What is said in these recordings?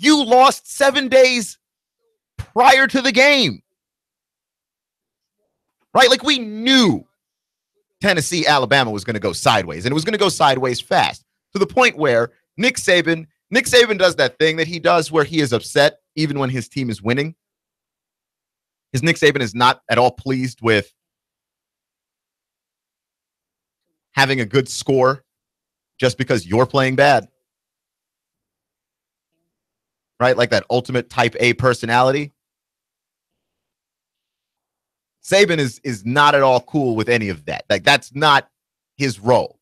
You lost 7 days prior to the game. Right? Like, we knew Tennessee, Alabama was going to go sideways, and it was going to go sideways fast, to the point where Nick Saban does that thing that he does where he is upset even when his team is winning. His Nick Saban is not at all pleased with having a good score just because you're playing bad. Right? Like that ultimate type A personality. Saban is not at all cool with any of that. Like, that's not his role.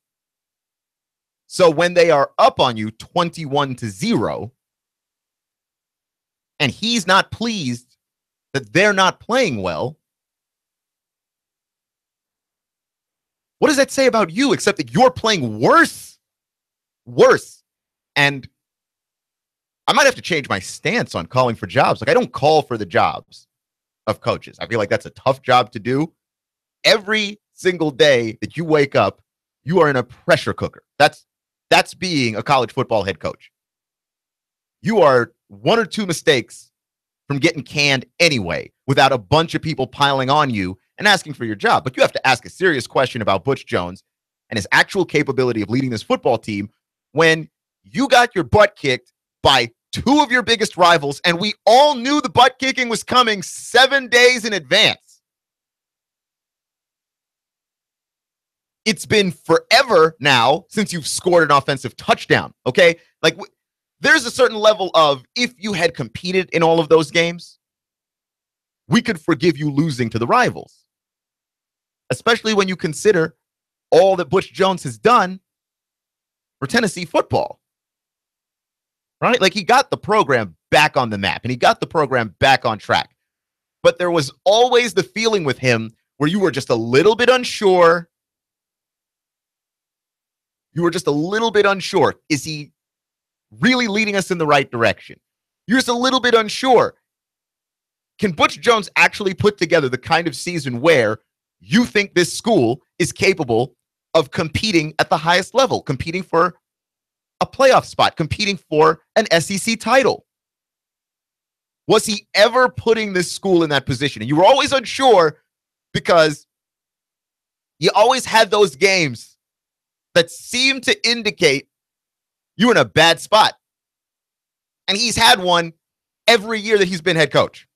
So when they are up on you 21-0, and he's not pleased that they're not playing well, what does that say about you except that you're playing worse? Worse. And I might have to change my stance on calling for jobs. Like, I don't call for the jobs of coaches. I feel like that's a tough job to do. Every single day that you wake up, you are in a pressure cooker. That's being a college football head coach. You are one or two mistakes from getting canned anyway without a bunch of people piling on you and asking for your job. But you have to ask a serious question about Butch Jones and his actual capability of leading this football team when you got your butt kicked by two of your biggest rivals, and we all knew the butt kicking was coming 7 days in advance. It's been forever now since you've scored an offensive touchdown, okay? Like, there's a certain level of, if you had competed in all of those games, we could forgive you losing to the rivals. Especially when you consider all that Butch Jones has done for Tennessee football. Right? Like, he got the program back on the map, and he got the program back on track. But there was always the feeling with him where you were just a little bit unsure. You were just a little bit unsure. Is he really leading us in the right direction? You're just a little bit unsure. Can Butch Jones actually put together the kind of season where you think this school is capable of competing at the highest level, competing for a playoff spot, competing for an SEC title? Was he ever putting this school in that position? And you were always unsure because you always had those games that seemed to indicate you were in a bad spot. And he's had one every year that he's been head coach.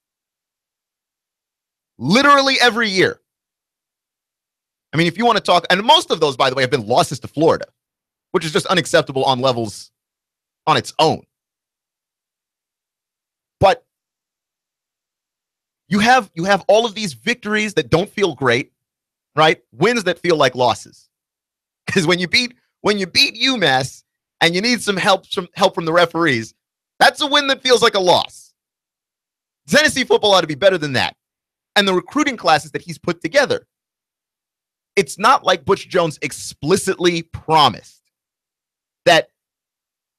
Literally every year. I mean, if you want to talk, and most of those, by the way, have been losses to Florida, which is just unacceptable on levels on its own. But you have all of these victories that don't feel great, right? Wins that feel like losses. Because when you beat UMass and you need some help from the referees, that's a win that feels like a loss. Tennessee football ought to be better than that. And the recruiting classes that he's put together, it's not like Butch Jones explicitly promised that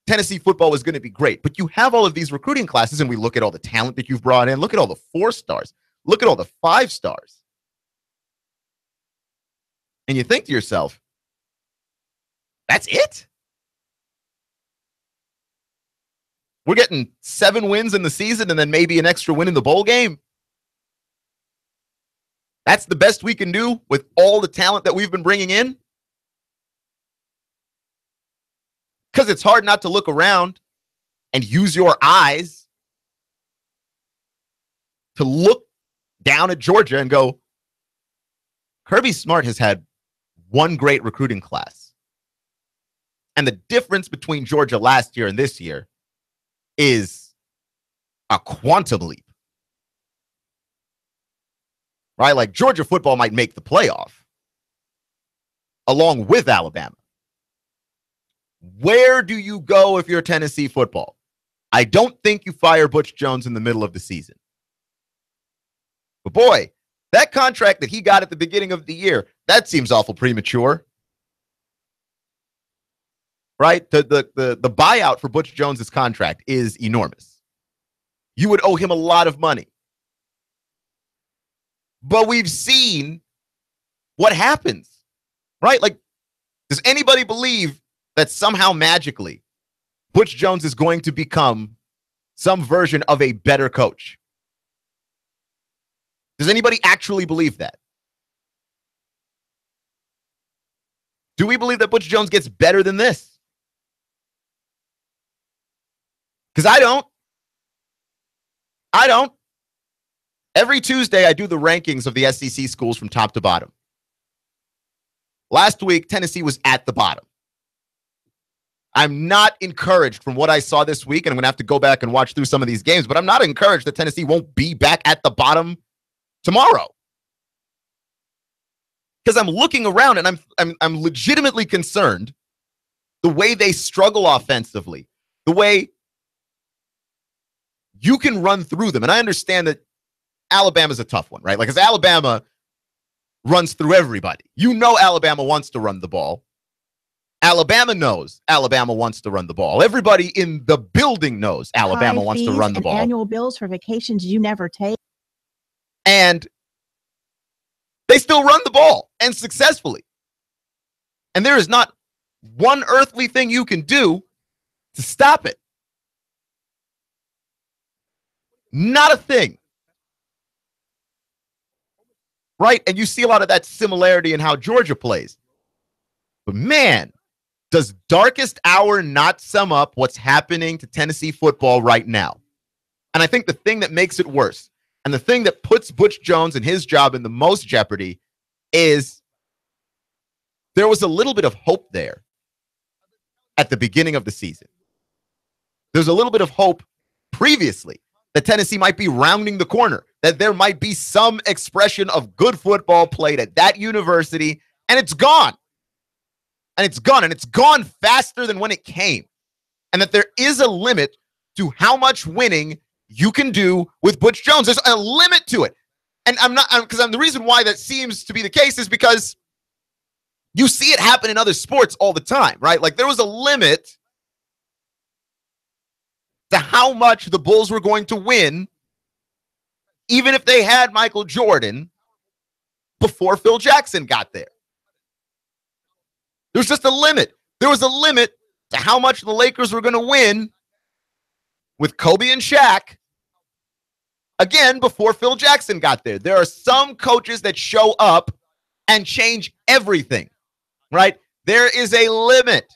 Tennessee football was going to be great. But you have all of these recruiting classes, and we look at all the talent that you've brought in. Look at all the 4 stars. Look at all the 5 stars. And you think to yourself, that's it? We're getting 7 wins in the season and then maybe an extra win in the bowl game. That's the best we can do with all the talent that we've been bringing in? Because it's hard not to look around and use your eyes to look down at Georgia and go, Kirby Smart has had one great recruiting class. And the difference between Georgia last year and this year is a quantum leap. Right? Like, Georgia football might make the playoff along with Alabama. Where do you go if you're Tennessee football? I don't think you fire Butch Jones in the middle of the season. But boy, that contract that he got at the beginning of the year, that seems awful premature. Right? The buyout for Butch Jones's contract is enormous. You would owe him a lot of money. But we've seen what happens, right? Like, does anybody believe that somehow magically Butch Jones is going to become some version of a better coach. Does anybody actually believe that? Do we believe that Butch Jones gets better than this? Because I don't. Every Tuesday, I do the rankings of the SEC schools from top to bottom. Last week, Tennessee was at the bottom. I'm not encouraged from what I saw this week, and I'm going to have to go back and watch through some of these games, but I'm not encouraged that Tennessee won't be back at the bottom tomorrow. Because I'm looking around and I'm legitimately concerned the way they struggle offensively, the way you can run through them. And I understand that Alabama's a tough one, right? Like, because Alabama runs through everybody. You know Alabama wants to run the ball. Alabama knows Alabama wants to run the ball. Everybody in the building knows Alabama wants to run the ball. Annual bills for vacations you never take. And they still run the ball, and successfully. And there is not one earthly thing you can do to stop it. Not a thing. Right? And you see a lot of that similarity in how Georgia plays. But man, does darkest hour not sum up what's happening to Tennessee football right now? And I think the thing that makes it worse, and the thing that puts Butch Jones and his job in the most jeopardy, is there was a little bit of hope there at the beginning of the season. There's a little bit of hope previously that Tennessee might be rounding the corner, that there might be some expression of good football played at that university, and it's gone. And it's gone, and it's gone faster than when it came. And that there is a limit to how much winning you can do with Butch Jones. There's a limit to it. And the reason why that seems to be the case is because you see it happen in other sports all the time, right? Like, there was a limit to how much the Bulls were going to win, even if they had Michael Jordan, before Phil Jackson got there. There was just a limit. There was a limit to how much the Lakers were going to win with Kobe and Shaq, again, before Phil Jackson got there. There are some coaches that show up and change everything, right? There is a limit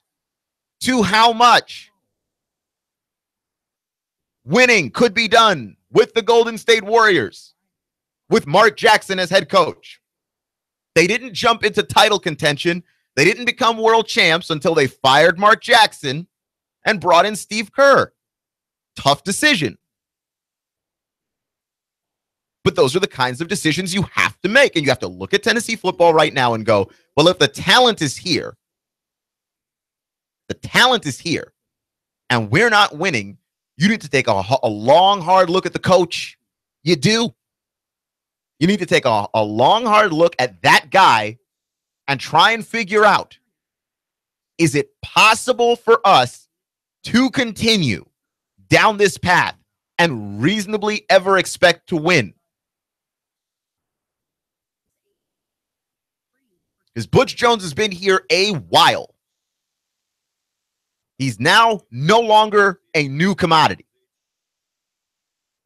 to how much winning could be done with the Golden State Warriors, with Mark Jackson as head coach. They didn't jump into title contention. They didn't become world champs until they fired Mark Jackson and brought in Steve Kerr. Tough decision. But those are the kinds of decisions you have to make. And you have to look at Tennessee football right now and go, well, if the talent is here, and we're not winning, you need to take a long, hard look at the coach. You do. You need to take a long, hard look at that guy and try and figure out, is it possible for us to continue down this path and reasonably ever expect to win? Because Butch Jones has been here a while. He's now no longer a new commodity.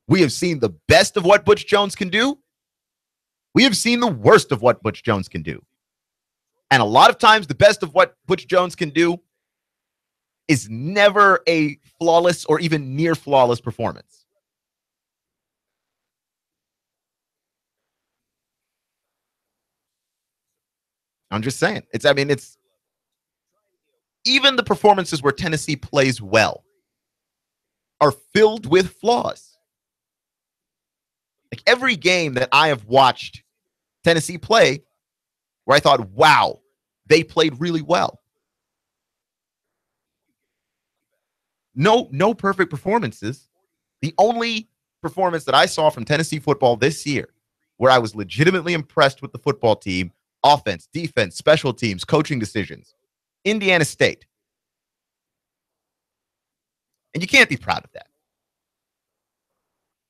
We have seen the best of what Butch Jones can do. We have seen the worst of what Butch Jones can do. And a lot of times, the best of what Butch Jones can do is never a flawless or even near flawless performance. I'm just saying. It's even the performances where Tennessee plays well are filled with flaws. Like, every game that I have watched Tennessee play where I thought, wow, they played really well. No perfect performances. The only performance that I saw from Tennessee football this year where I was legitimately impressed with the football team, offense, defense, special teams, coaching decisions, Indiana State. And you can't be proud of that.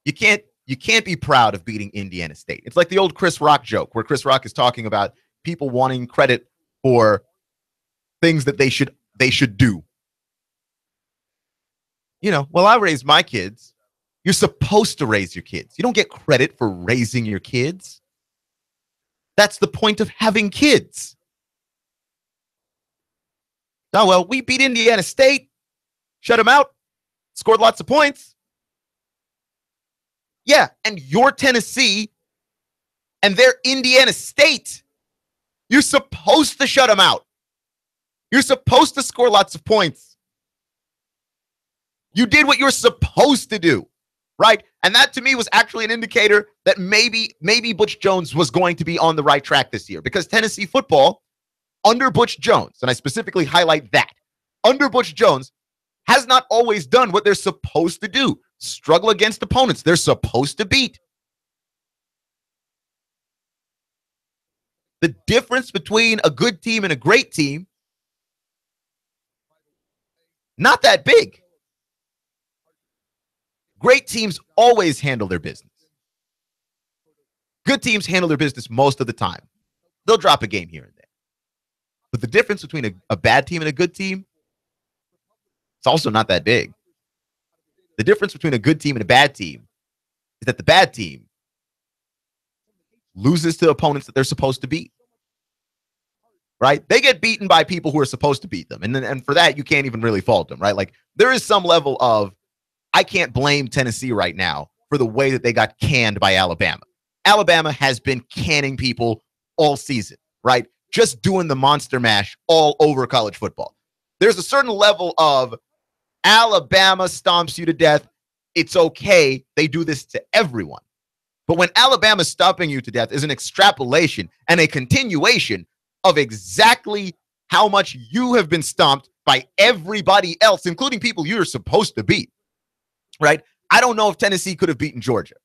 You can't be proud of beating Indiana State. It's like the old Chris Rock joke where Chris Rock is talking about people wanting credit for things that they should do. You know, well, I raised my kids You're supposed to raise your kids. You don't get credit for raising your kids. That's the point of having kids. Oh, well, we beat Indiana State, shut them out, scored lots of points. Yeah, and you're Tennessee, and they're Indiana State. You're supposed to shut them out. You're supposed to score lots of points. You did what you're supposed to do, right? And that to me was actually an indicator that maybe Butch Jones was going to be on the right track this year, because Tennessee football under Butch Jones, and I specifically highlight that, under Butch Jones has not always done what they're supposed to do. Struggle against opponents they're supposed to beat. The difference between a good team and a great team, not that big. Great teams always handle their business. Good teams handle their business most of the time. They'll drop a game here and there. But the difference between a bad team and a good team, it's also not that big. The difference between a good team and a bad team is that the bad team loses to opponents that they're supposed to beat. Right? They get beaten by people who are supposed to beat them. And for that, you can't even really fault them, right? Like, there is some level of, I can't blame Tennessee right now for the way that they got canned by Alabama. Alabama has been canning people all season, right? Just doing the monster mash all over college football. There's a certain level of Alabama stomps you to death. It's okay. They do this to everyone. But when Alabama stomping you to death is an extrapolation and a continuation of exactly how much you have been stomped by everybody else, including people you're supposed to beat, right? I don't know if Tennessee could have beaten Georgia,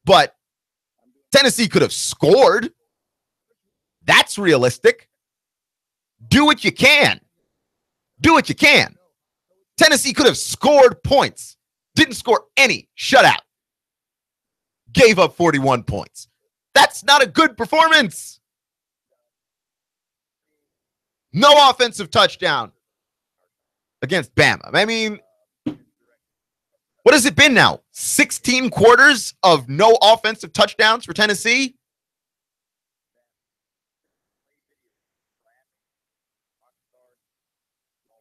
but Tennessee could have scored. That's realistic. Do what you can. Do what you can. Tennessee could have scored points. Didn't score any. Shutout. Gave up 41 points. That's not a good performance. No offensive touchdown against Bama. I mean, what has it been now? 16 quarters of no offensive touchdowns for Tennessee?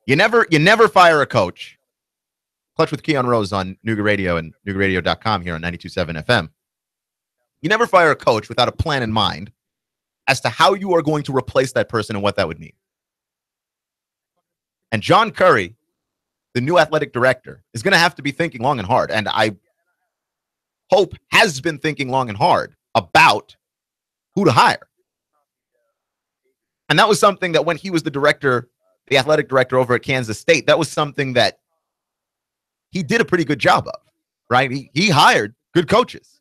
You never fire a coach. Clutch with Keon Rose on Nooga Radio and NoogaRadio.com here on 92.7 FM. You never fire a coach without a plan in mind as to how you are going to replace that person and what that would mean. And John Curry, the new athletic director, is going to have to be thinking long and hard. And I hope has been thinking long and hard about who to hire. And that was something that when he was the director, the athletic director over at Kansas State, that was something that he did a pretty good job of, right? He hired good coaches.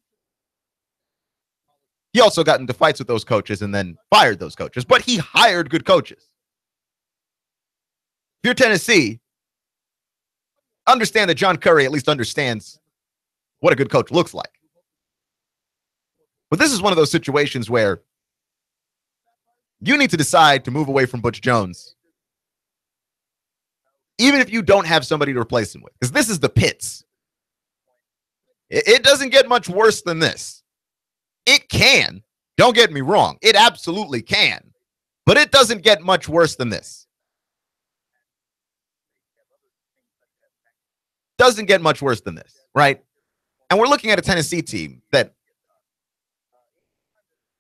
He also got into fights with those coaches and then fired those coaches, but he hired good coaches. If you're Tennessee, understand that John Curry at least understands what a good coach looks like. But this is one of those situations where you need to decide to move away from Butch Jones, even if you don't have somebody to replace him with, because this is the pits. It doesn't get much worse than this. It can. Don't get me wrong. It absolutely can. But it doesn't get much worse than this. Doesn't get much worse than this, right? And we're looking at a Tennessee team that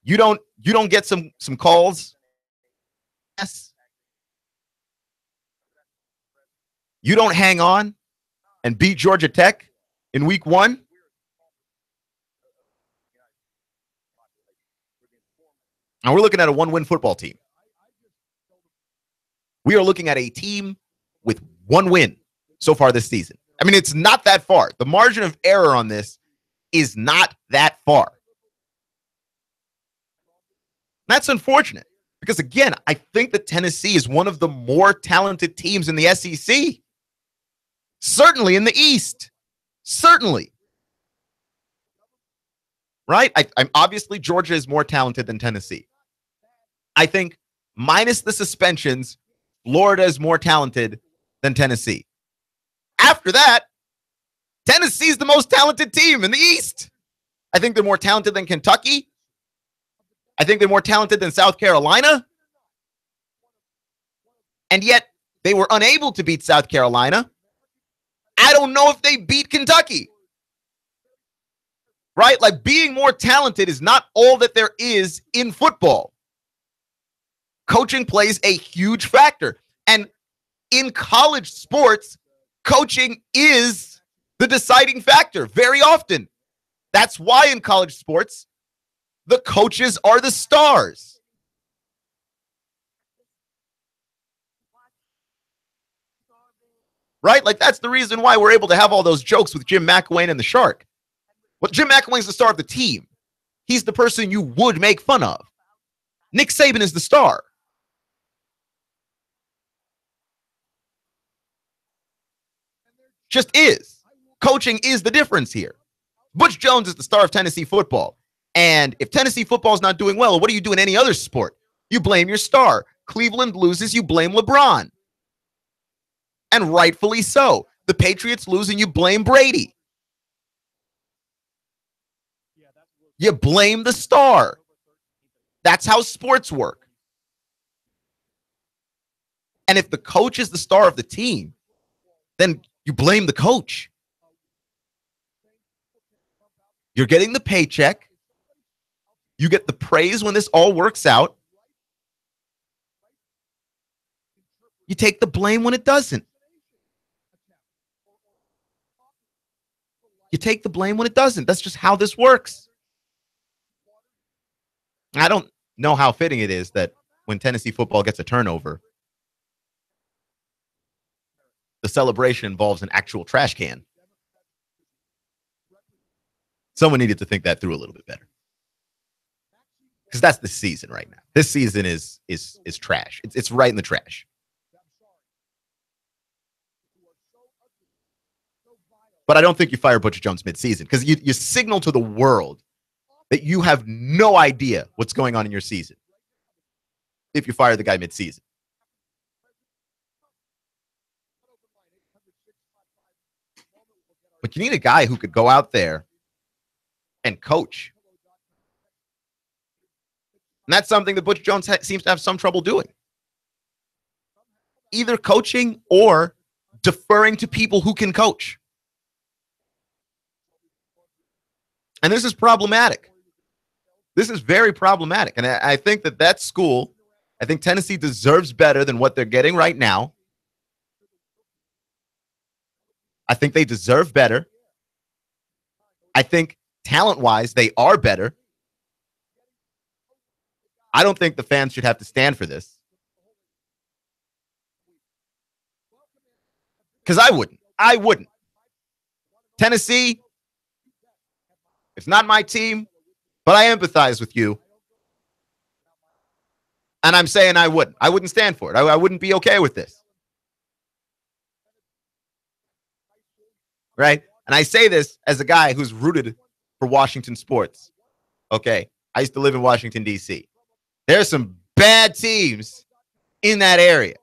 you don't get some calls. Yes. You don't hang on and beat Georgia Tech in week 1. And we're looking at a 1-win football team. We are looking at a team with 1 win so far this season. I mean, it's not that far. The margin of error on this is not that far. That's unfortunate because, again, I think that Tennessee is one of the more talented teams in the SEC. Certainly in the East. Certainly. Right? I'm obviously Georgia is more talented than Tennessee. I think minus the suspensions, Florida is more talented than Tennessee. After that, Tennessee Tennessee's the most talented team in the East. I think they're more talented than Kentucky. I think they're more talented than South Carolina. And yet they were unable to beat South Carolina. I don't know if they beat Kentucky. Right? Like, being more talented is not all that there is in football. Coaching plays a huge factor. And in college sports, coaching is the deciding factor very often. That's why in college sports, the coaches are the stars. Right? Like, that's the reason why we're able to have all those jokes with Jim McElwain and the Shark. Well, Jim McElwain's the star of the team. He's the person you would make fun of. Nick Saban is the star. Just is. Coaching is the difference here. Butch Jones is the star of Tennessee football. And if Tennessee football is not doing well, what do you do in any other sport? You blame your star. Cleveland loses, you blame LeBron. And rightfully so. The Patriots lose and you blame Brady. You blame the star. That's how sports work. And if the coach is the star of the team, then you blame the coach. You're getting the paycheck. You get the praise when this all works out. You take the blame when it doesn't. You take the blame when it doesn't. That's just how this works. I don't know how fitting it is that when Tennessee football gets a turnover, the celebration involves an actual trash can. Someone needed to think that through a little bit better. Because that's the season right now. This season is trash. It's right in the trash. But I don't think you fire Butch Jones midseason, because you signal to the world that you have no idea what's going on in your season if you fire the guy midseason. But you need a guy who could go out there and coach. And that's something that Butch Jones seems to have some trouble doing. Either coaching or deferring to people who can coach. And this is problematic. This is very problematic. And I think that school, I think Tennessee deserves better than what they're getting right now. I think they deserve better. I think talent-wise, they are better. I don't think the fans should have to stand for this. Because I wouldn't. I wouldn't. Tennessee, it's not my team, but I empathize with you. And I'm saying I wouldn't. I wouldn't stand for it. I wouldn't be okay with this. Right? And I say this as a guy who's rooted for Washington sports. Okay. I used to live in Washington, D.C. There's some bad teams in that area.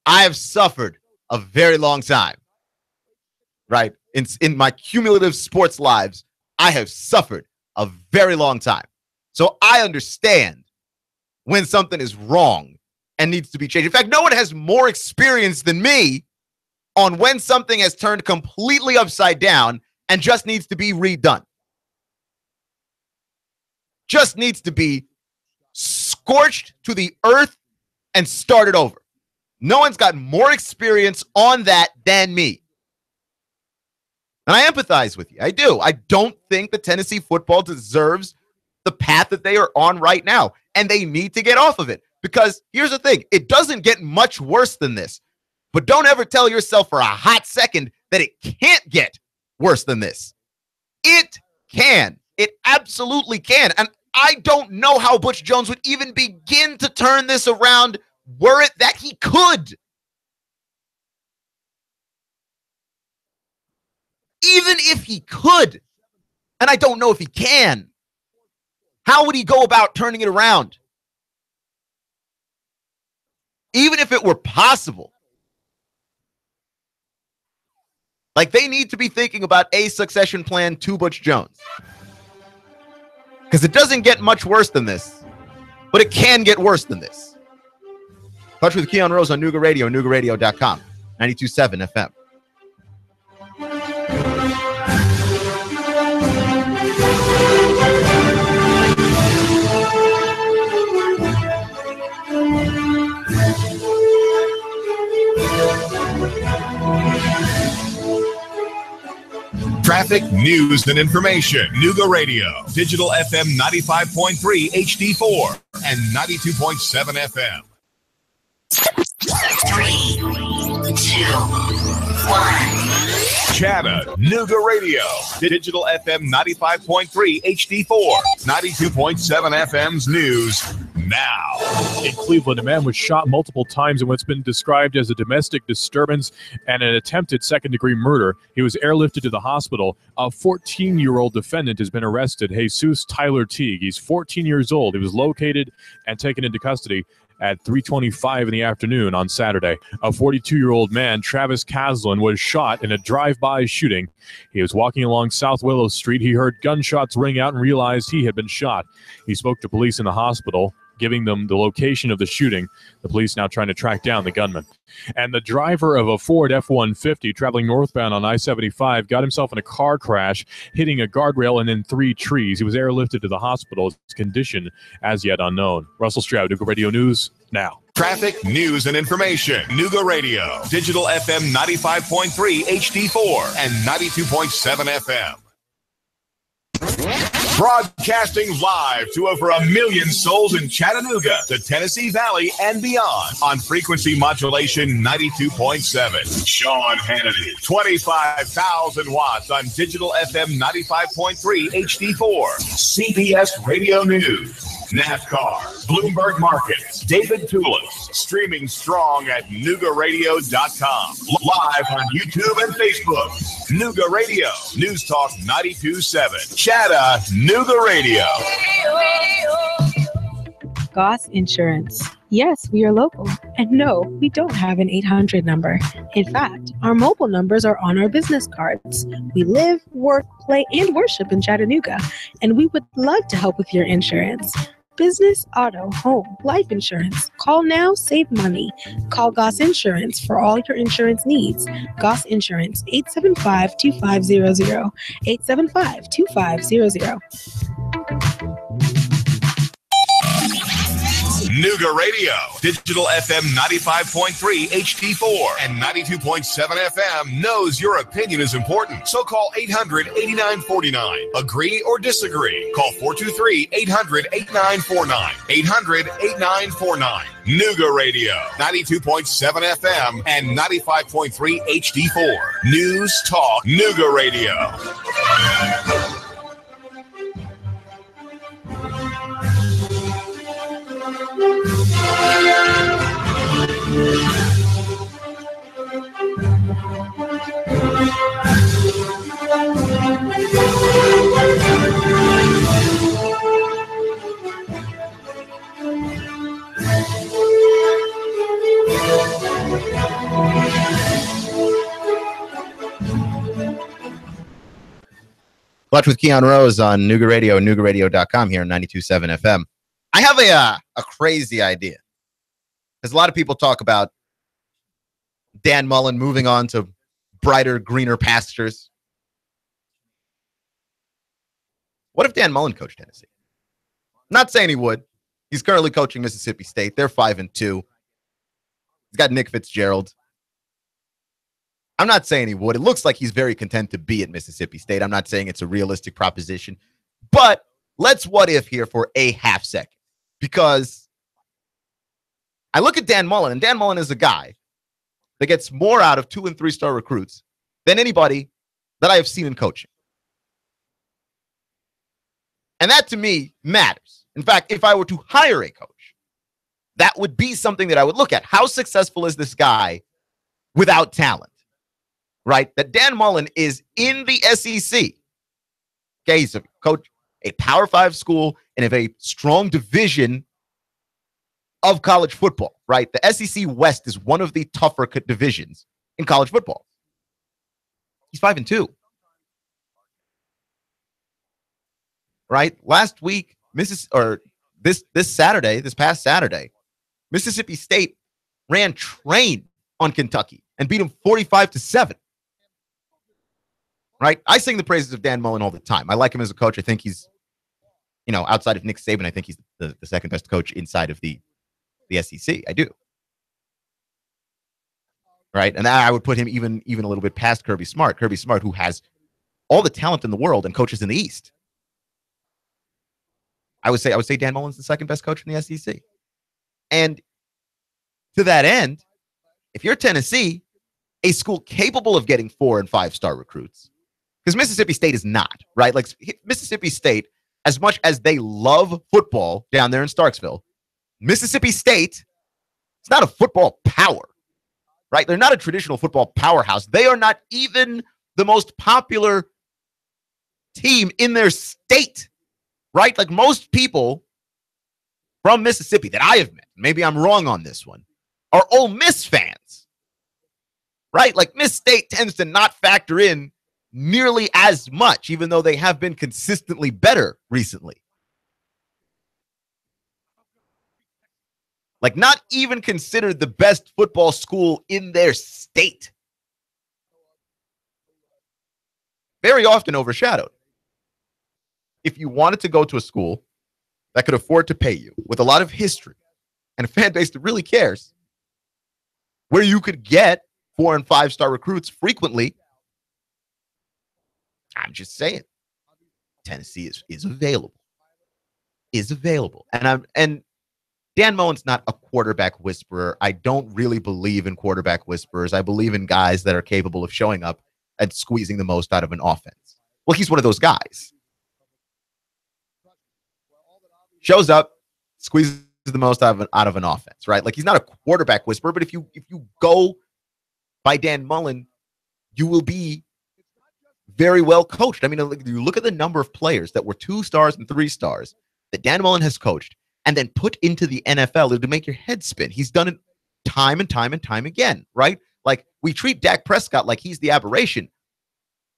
I have suffered a very long time. Right? In my cumulative sports lives, I have suffered a very long time. So I understand when something is wrong and needs to be changed. In fact, no one has more experience than me on when something has turned completely upside down and just needs to be redone. Just needs to be scorched to the earth and started over. No one's got more experience on that than me. And I empathize with you. I do. I don't think that Tennessee football deserves the path that they are on right now. And they need to get off of it. Because here's the thing. It doesn't get much worse than this. But don't ever tell yourself for a hot second that it can't get worse than this. It can. It absolutely can. And I don't know how Butch Jones would even begin to turn this around were it that he could. Even if he could, and I don't know if he can, how would he go about turning it around? Even if it were possible. Like, they need to be thinking about a succession plan to Butch Jones. Because it doesn't get much worse than this, but it can get worse than this. Touch with Keon Rose on Nooga Radio, noogaradio.com, 92.7 FM. Traffic, news, and information. Nooga Radio. Digital FM 95.3 HD4 and 92.7 FM. 3, 2, 1. Chattanooga Radio. Digital FM 95.3 HD4, 92.7 FM's news now. In Cleveland, a man was shot multiple times in what's been described as a domestic disturbance and an attempted second-degree murder. He was airlifted to the hospital. A 14-year-old defendant has been arrested, Jesus Tyler Teague. He's 14 years old. He was located and taken into custody at 3:25 in the afternoon on Saturday. A 42-year-old man, Travis Caslin, was shot in a drive-by shooting. He was walking along South Willow Street. He heard gunshots ring out and realized he had been shot. He spoke to police in the hospital, giving them the location of the shooting. The police now trying to track down the gunman. And the driver of a Ford F-150 traveling northbound on I-75 got himself in a car crash, hitting a guardrail and then 3 trees. He was airlifted to the hospital. His condition as yet unknown. Russell Stroud, Nooga Radio News, now. Traffic, news, and information. Nooga Radio. Digital FM 95.3 HD4 and 92.7 FM. Broadcasting live to over 1 million souls in Chattanooga, the Tennessee Valley, and beyond on frequency modulation 92.7. Sean Hannity, 25,000 watts on digital FM 95.3 HD4. CBS Radio News. NASCAR, Bloomberg Markets, David Tulis, streaming strong at noogaradio.com. Live on YouTube and Facebook. Nooga Radio, News Talk 92.7. Chattanooga Radio. Goss Insurance. Yes, we are local. And no, we don't have an 800 number. In fact, our mobile numbers are on our business cards. We live, work, play, and worship in Chattanooga, and we would love to help with your insurance. Business, auto, home, life insurance. Call now, save money. Call Goss Insurance for all your insurance needs. Goss Insurance, 875-2500. 875-2500. Nooga Radio, Digital FM 95.3 HD4 and 92.7 FM knows your opinion is important. So call 800-8949. Agree or disagree. Call 423-800-8949. 800-8949. Nooga Radio, 92.7 FM and 95.3 HD4. News Talk Nooga Radio. Watch with Keon Rose on Nooga Radio and noogaradio.com here on 92.7 FM. I have a crazy idea. Because a lot of people talk about Dan Mullen moving on to brighter, greener pastures. What if Dan Mullen coached Tennessee? I'm not saying he would. He's currently coaching Mississippi State. They're 5-2. He's got Nick Fitzgerald. I'm not saying he would. It looks like he's very content to be at Mississippi State. I'm not saying it's a realistic proposition. But let's what if here for a half second. Because I look at Dan Mullen, and Dan Mullen is a guy that gets more out of 2- and 3-star recruits than anybody that I have seen in coaching. And that, to me, matters. In fact, if I were to hire a coach, that would be something that I would look at. How successful is this guy without talent? Right? That Dan Mullen is in the SEC. Okay, he's a coach, a Power 5 school, and of a strong division of college football, right? The SEC West is one of the tougher divisions in college football. He's 5-2. Right? Last week, this past Saturday, Mississippi State ran train on Kentucky and beat him 45-7. Right? I sing the praises of Dan Mullen all the time. I like him as a coach. I think he's, outside of Nick Saban, I think he's the second best coach inside of the SEC. I do. Right? And I would put him even a little bit past Kirby Smart. Kirby Smart, who has all the talent in the world and coaches in the East. I would say Dan Mullen's the second best coach in the SEC. And to that end, if you're Tennessee, a school capable of getting 4- and 5-star recruits, because Mississippi State is not, right? Like Mississippi State, as much as they love football down there in Starksville, Mississippi State, it's not a football power, right? They're not a traditional football powerhouse. They are not even the most popular team in their state. Right? Like most people from Mississippi that I have met, maybe I'm wrong on this one, are Ole Miss fans. Right? Like Miss State tends to not factor in nearly as much, even though they have been consistently better recently. Like not even considered the best football school in their state. Very often overshadowed. If you wanted to go to a school that could afford to pay you with a lot of history and a fan base that really cares, where you could get 4- and 5-star recruits frequently, I'm just saying, Tennessee is available. Is available. And Dan Mullen's not a quarterback whisperer. I don't really believe in quarterback whisperers. I believe in guys that are capable of showing up and squeezing the most out of an offense. Well, he's one of those guys. Shows up, squeezes the most out of an offense, right? Like he's not a quarterback whisperer, but if you go by Dan Mullen, you will be very well coached. I mean, you look at the number of players that were 2 stars and 3 stars that Dan Mullen has coached and then put into the NFL to make your head spin. He's done it time and time and time again, right? Like we treat Dak Prescott like he's the aberration.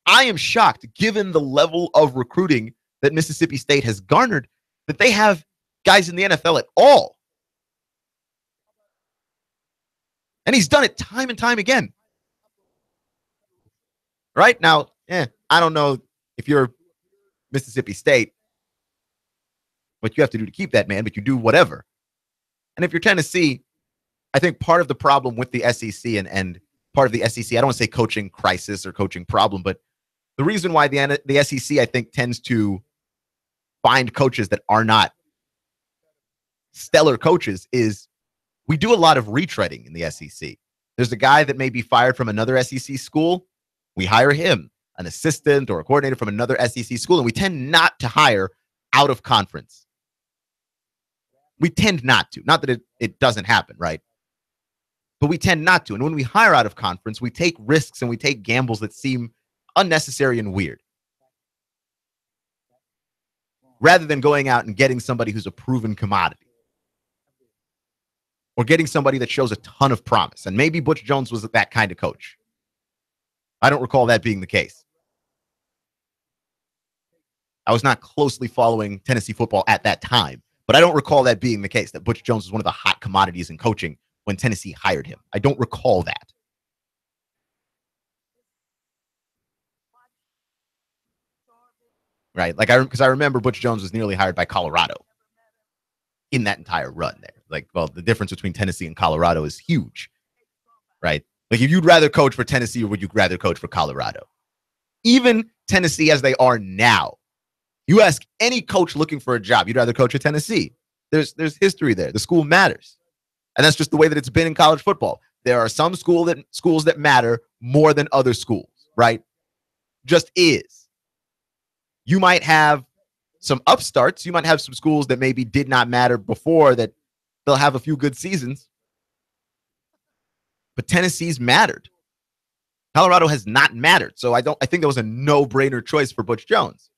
I am shocked, given the level of recruiting that Mississippi State has garnered, that they have guys in the NFL at all. And he's done it time and time again. Right? Now, I don't know if you're Mississippi State, what you have to do to keep that man, but you do whatever. And if you're Tennessee, I think part of the problem with the SEC and part of the SEC, I don't want to say coaching crisis or coaching problem, but the reason why the SEC, I think, tends to find coaches that are not stellar coaches is we do a lot of retreading in the SEC. There's a guy that may be fired from another SEC school. We hire him, an assistant or a coordinator from another SEC school, and we tend not to hire out of conference. We tend not to. Not that it doesn't happen, right? But we tend not to. And when we hire out of conference, we take risks and we take gambles that seem unnecessary and weird, rather than going out and getting somebody who's a proven commodity or getting somebody that shows a ton of promise. And maybe Butch Jones was that kind of coach. I don't recall that being the case. I was not closely following Tennessee football at that time, but I don't recall that being the case, that Butch Jones was one of the hot commodities in coaching when Tennessee hired him. I don't recall that. Right? Like because I remember Butch Jones was nearly hired by Colorado in that entire run there. Like, well, the difference between Tennessee and Colorado is huge, right? Like if you'd rather coach for Tennessee or would you rather coach for Colorado? Even Tennessee as they are now, you ask any coach looking for a job, you'd rather coach at Tennessee. There's history there. The school matters. And that's just the way that it's been in college football. There are some schools that matter more than other schools, right? Just is. You might have some upstarts. You might have some schools that maybe did not matter before that they'll have a few good seasons. But Tennessee's mattered. Colorado has not mattered. So I think that was a no-brainer choice for Butch Jones.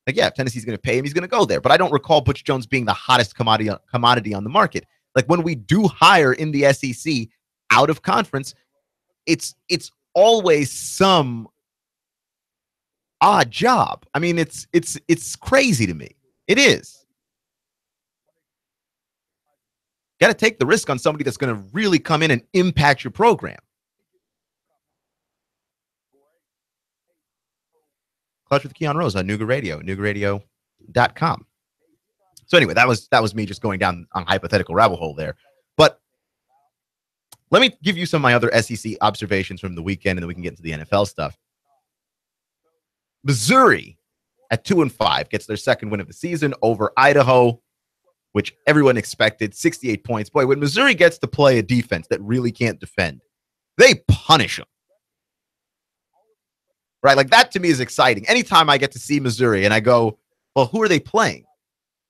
Like, yeah, if Tennessee's going to pay him, he's going to go there. But I don't recall Butch Jones being the hottest commodity on the market. Like when we do hire in the SEC out of conference, it's always some odd job. I mean, it's crazy to me. It is. Got to take the risk on somebody that's going to really come in and impact your program. Clutch with Keon Rose on Nooga Radio, noogaradio.com. So anyway, that was me just going down on hypothetical rabbit hole there. But let me give you some of my other SEC observations from the weekend, and then we can get into the NFL stuff. Missouri at 2-5 gets their second win of the season over Idaho, which everyone expected, 68 points. Boy, when Missouri gets to play a defense that really can't defend, they punish them. Right? Like, that to me is exciting. Anytime I get to see Missouri and I go, well, who are they playing?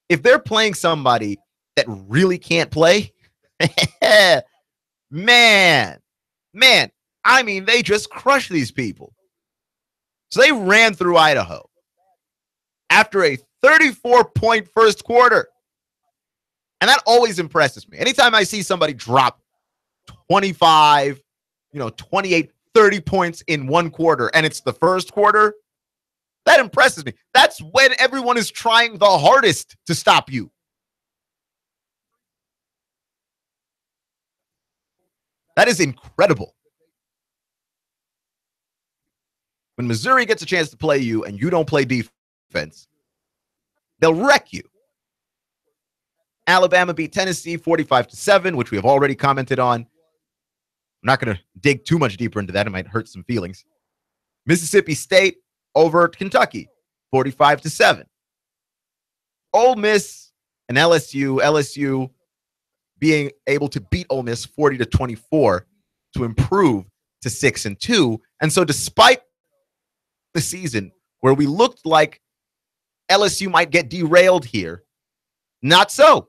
If they're playing somebody that really can't play, man, I mean, they just crush these people. So they ran through Idaho after a 34-point first quarter. And that always impresses me. Anytime I see somebody drop 25, 28, 30 points in one quarter, and it's the first quarter, that impresses me. That's when everyone is trying the hardest to stop you. That is incredible. When Missouri gets a chance to play you and you don't play defense, they'll wreck you. Alabama beat Tennessee 45-7, which we have already commented on. I'm not going to dig too much deeper into that. It might hurt some feelings. Mississippi State over Kentucky 45-7. Ole Miss and LSU being able to beat Ole Miss 40-24 to improve to 6-2. And so despite the season where we looked like LSU might get derailed here, not so.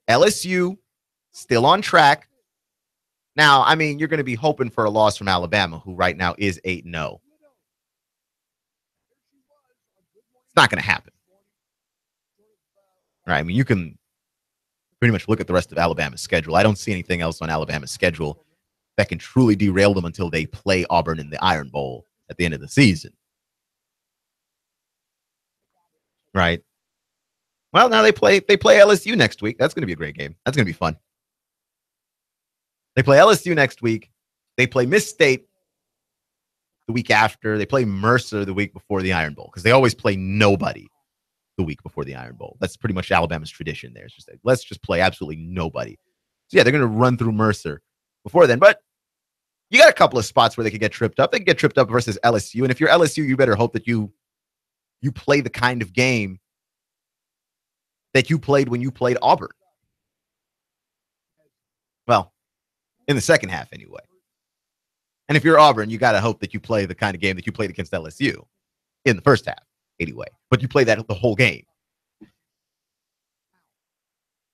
LSU still on track. Now, I mean, you're going to be hoping for a loss from Alabama, who right now is 8-0. It's not going to happen. Right? I mean, you can pretty much look at the rest of Alabama's schedule. I don't see anything else on Alabama's schedule that can truly derail them until they play Auburn in the Iron Bowl at the end of the season. Right? Well, now they play LSU next week. That's going to be a great game. That's going to be fun. They play LSU next week. They play Miss State the week after. They play Mercer the week before the Iron Bowl because they always play nobody the week before the Iron Bowl. That's pretty much Alabama's tradition there. It's just like, let's just play absolutely nobody. So, yeah, they're going to run through Mercer before then. But you got a couple of spots where they could get tripped up. They can get tripped up versus LSU. And if you're LSU, you better hope that you play the kind of game that you played when you played Auburn. Well, in the second half anyway. And if you're Auburn, you got to hope that you play the kind of game that you played against LSU in the first half anyway. But you play that the whole game.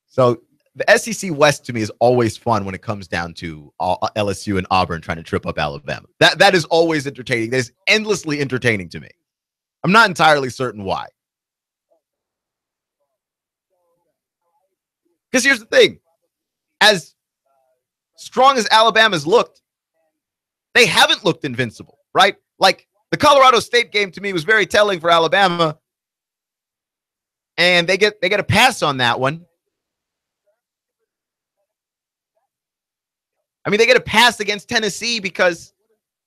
So the SEC West to me is always fun when it comes down to LSU and Auburn trying to trip up Alabama. That is always entertaining. That is endlessly entertaining to me. I'm not entirely certain why. Because here's the thing. As strong as Alabama's looked, they haven't looked invincible, right? Like the Colorado State game to me was very telling for Alabama. And they get a pass on that one. I mean, they get a pass against Tennessee because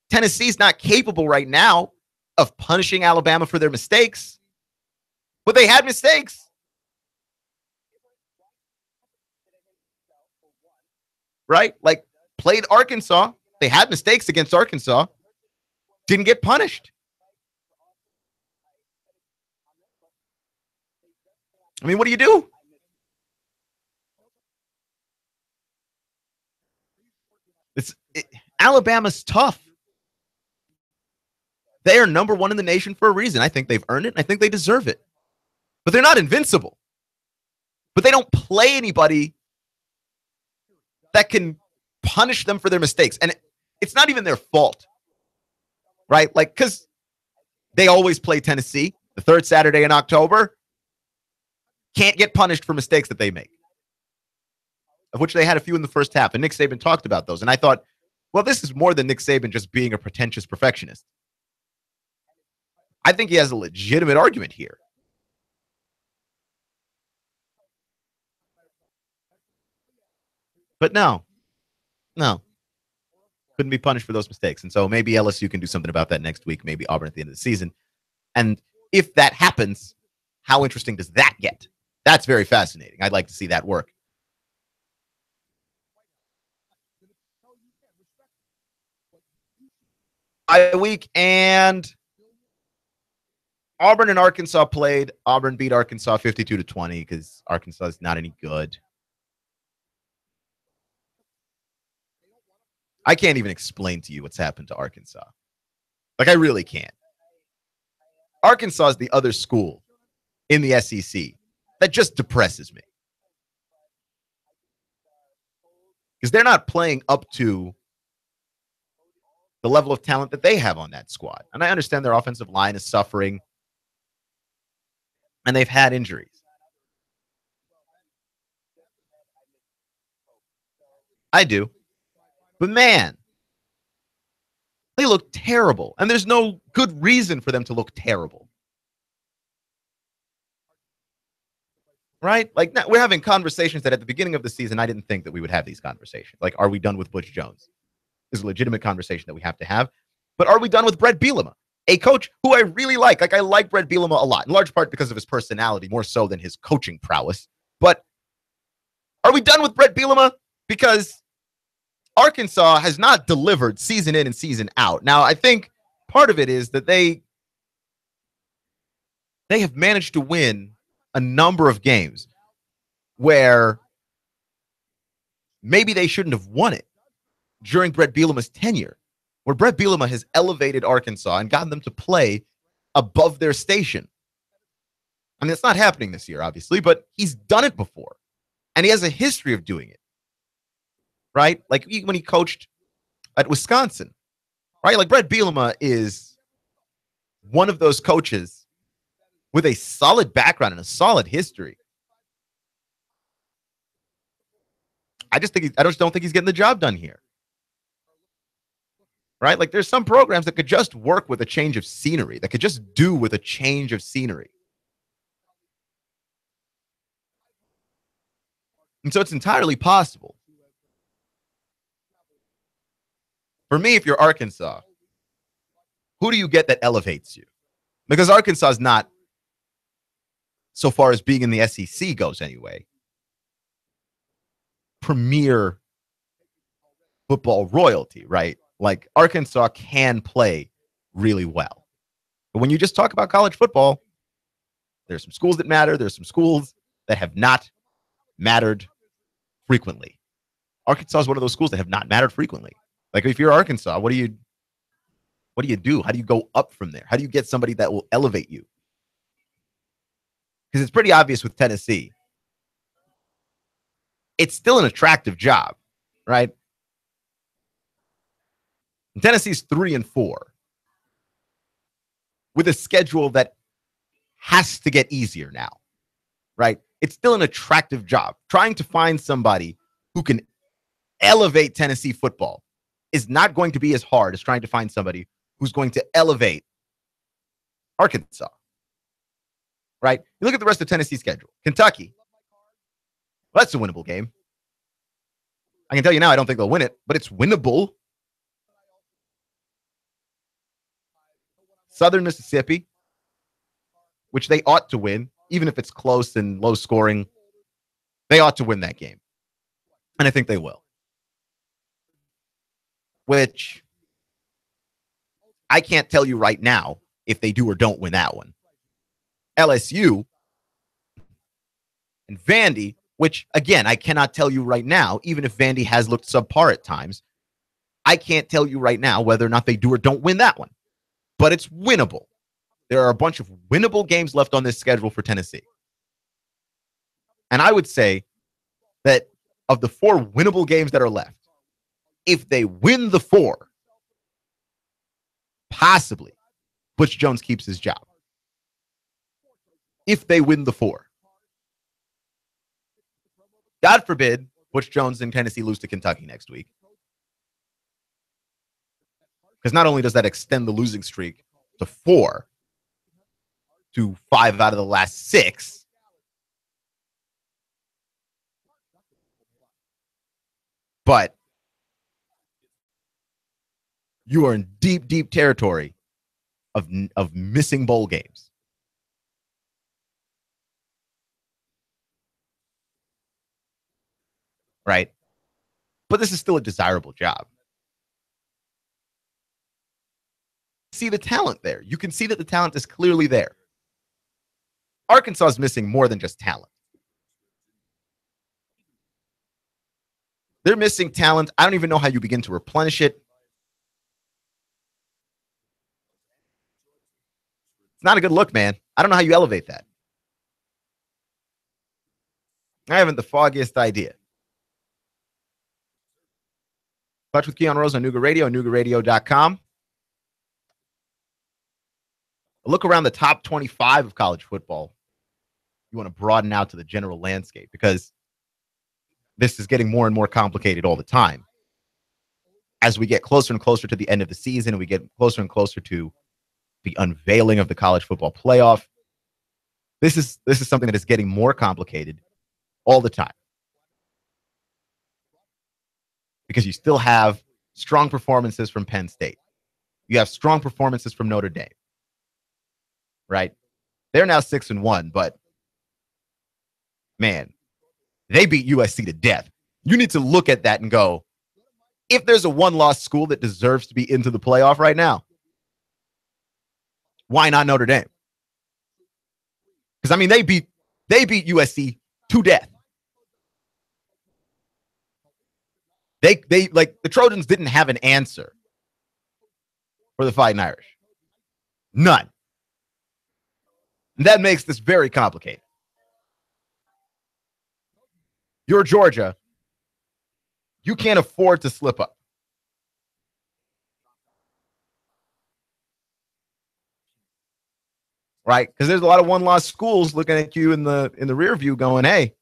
Tennessee's not capable right now of punishing Alabama for their mistakes. But they had mistakes. Right? Like, played Arkansas. They had mistakes against Arkansas. Didn't get punished. I mean, what do you do? Alabama's tough. They are number one in the nation for a reason. I think they've earned it. And I think they deserve it. But they're not invincible. But they don't play anybody that can punish them for their mistakes. And it's not even their fault. Right? Like, because they always play Tennessee the third Saturday in October. Can't get punished for mistakes that they make. of which they had a few in the first half. And Nick Saban talked about those. And I thought, well, this is more than Nick Saban just being a pretentious perfectionist. I think he has a legitimate argument here. But no. Couldn't be punished for those mistakes. And so maybe LSU can do something about that next week, maybe Auburn at the end of the season. And if that happens, how interesting does that get? That's very fascinating. I'd like to see that work. Bye week, and Auburn and Arkansas played. Auburn beat Arkansas 52-20 because Arkansas is not any good. I can't even explain to you what's happened to Arkansas. Like, I really can't. Arkansas is the other school in the SEC that just depresses me. Because they're not playing up to the level of talent that they have on that squad. And I understand their offensive line is suffering. And they've had injuries. I do. But man, they look terrible. And there's no good reason for them to look terrible. Right? Like, we're having conversations that at the beginning of the season, I didn't think that we would have these conversations. Like, are we done with Butch Jones? This is a legitimate conversation that we have to have. But are we done with Brett Bielema, a coach who I really like? Like, I like Brett Bielema a lot, in large part because of his personality, more so than his coaching prowess. But are we done with Brett Bielema? Because Arkansas has not delivered season in and season out. Now, I think part of it is that they have managed to win a number of games where maybe they shouldn't have won it during Brett Bielema's tenure, where Brett Bielema has elevated Arkansas and gotten them to play above their station. I mean, it's not happening this year, obviously, but he's done it before, and he has a history of doing it. Right? Like when he coached at Wisconsin, right? Like Brett Bielema is one of those coaches with a solid background and a solid history. I just don't think he's getting the job done here. Right? Like there's some programs that could just work with a change of scenery, that could just do with a change of scenery. And so it's entirely possible. For me, if you're Arkansas, who do you get that elevates you? Because Arkansas is not, so far as being in the SEC goes anyway, premier football royalty, right? Like Arkansas can play really well. But when you just talk about college football, there's some schools that matter. There's some schools that have not mattered frequently. Arkansas is one of those schools that have not mattered frequently. Like if you're Arkansas, what do you do? How do you go up from there? How do you get somebody that will elevate you? Because it's pretty obvious with Tennessee. It's still an attractive job, right? And Tennessee's 3-4 with a schedule that has to get easier now, right? It's still an attractive job. Trying to find somebody who can elevate Tennessee football is not going to be as hard as trying to find somebody who's going to elevate Arkansas, right? You look at the rest of Tennessee's schedule. Kentucky, well, that's a winnable game. I can tell you now, I don't think they'll win it, but it's winnable. Southern Mississippi, which they ought to win, even if it's close and low scoring, they ought to win that game. And I think they will. Which I can't tell you right now if they do or don't win that one. LSU and Vandy, which, again, I cannot tell you right now, even if Vandy has looked subpar at times, I can't tell you right now whether or not they do or don't win that one. But it's winnable. There are a bunch of winnable games left on this schedule for Tennessee. And I would say that of the 4 winnable games that are left, if they win the 4, possibly Butch Jones keeps his job. If they win the 4. God forbid Butch Jones and Tennessee lose to Kentucky next week. Because not only does that extend the losing streak to 4, to 5 out of the last 6, but you are in deep, deep territory of missing bowl games. Right? But this is still a desirable job. See the talent there. You can see that the talent is clearly there. Arkansas is missing more than just talent. They're missing talent. I don't even know how you begin to replenish it. It's not a good look, man. I don't know how you elevate that. I haven't the foggiest idea. Touch with Keon Rose on Nooga Radio, NoogaRadio.com. Look around the top 25 of college football. You want to broaden out to the general landscape because this is getting more and more complicated all the time. As we get closer and closer to the end of the season and we get closer and closer to the unveiling of the college football playoff, this is something that is getting more complicated all the time. Because you still have strong performances from Penn State. You have strong performances from Notre Dame. Right? They're now 6-1, but man, they beat USC to death. You need to look at that and go, if there's a one-loss school that deserves to be into the playoff right now, why not Notre Dame? Because, I mean, they beat USC to death. They like the Trojans didn't have an answer for the Fighting Irish. None. And that makes this very complicated. You're Georgia. You can't afford to slip up. Right? Because there's a lot of one-loss schools looking at you in the rear view going, hey,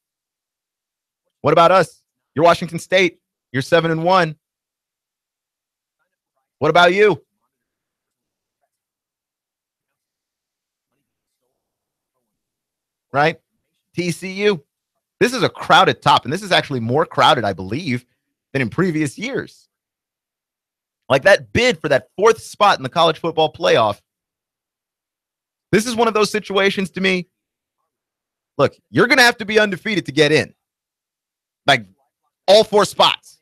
what about us? You're Washington State. You're 7-1. What about you? Right? TCU. This is a crowded top, and this is actually more crowded, I believe, than in previous years. Like that bid for that 4th spot in the college football playoff. This is one of those situations to me. Look, you're going to have to be undefeated to get in. Like all 4 spots.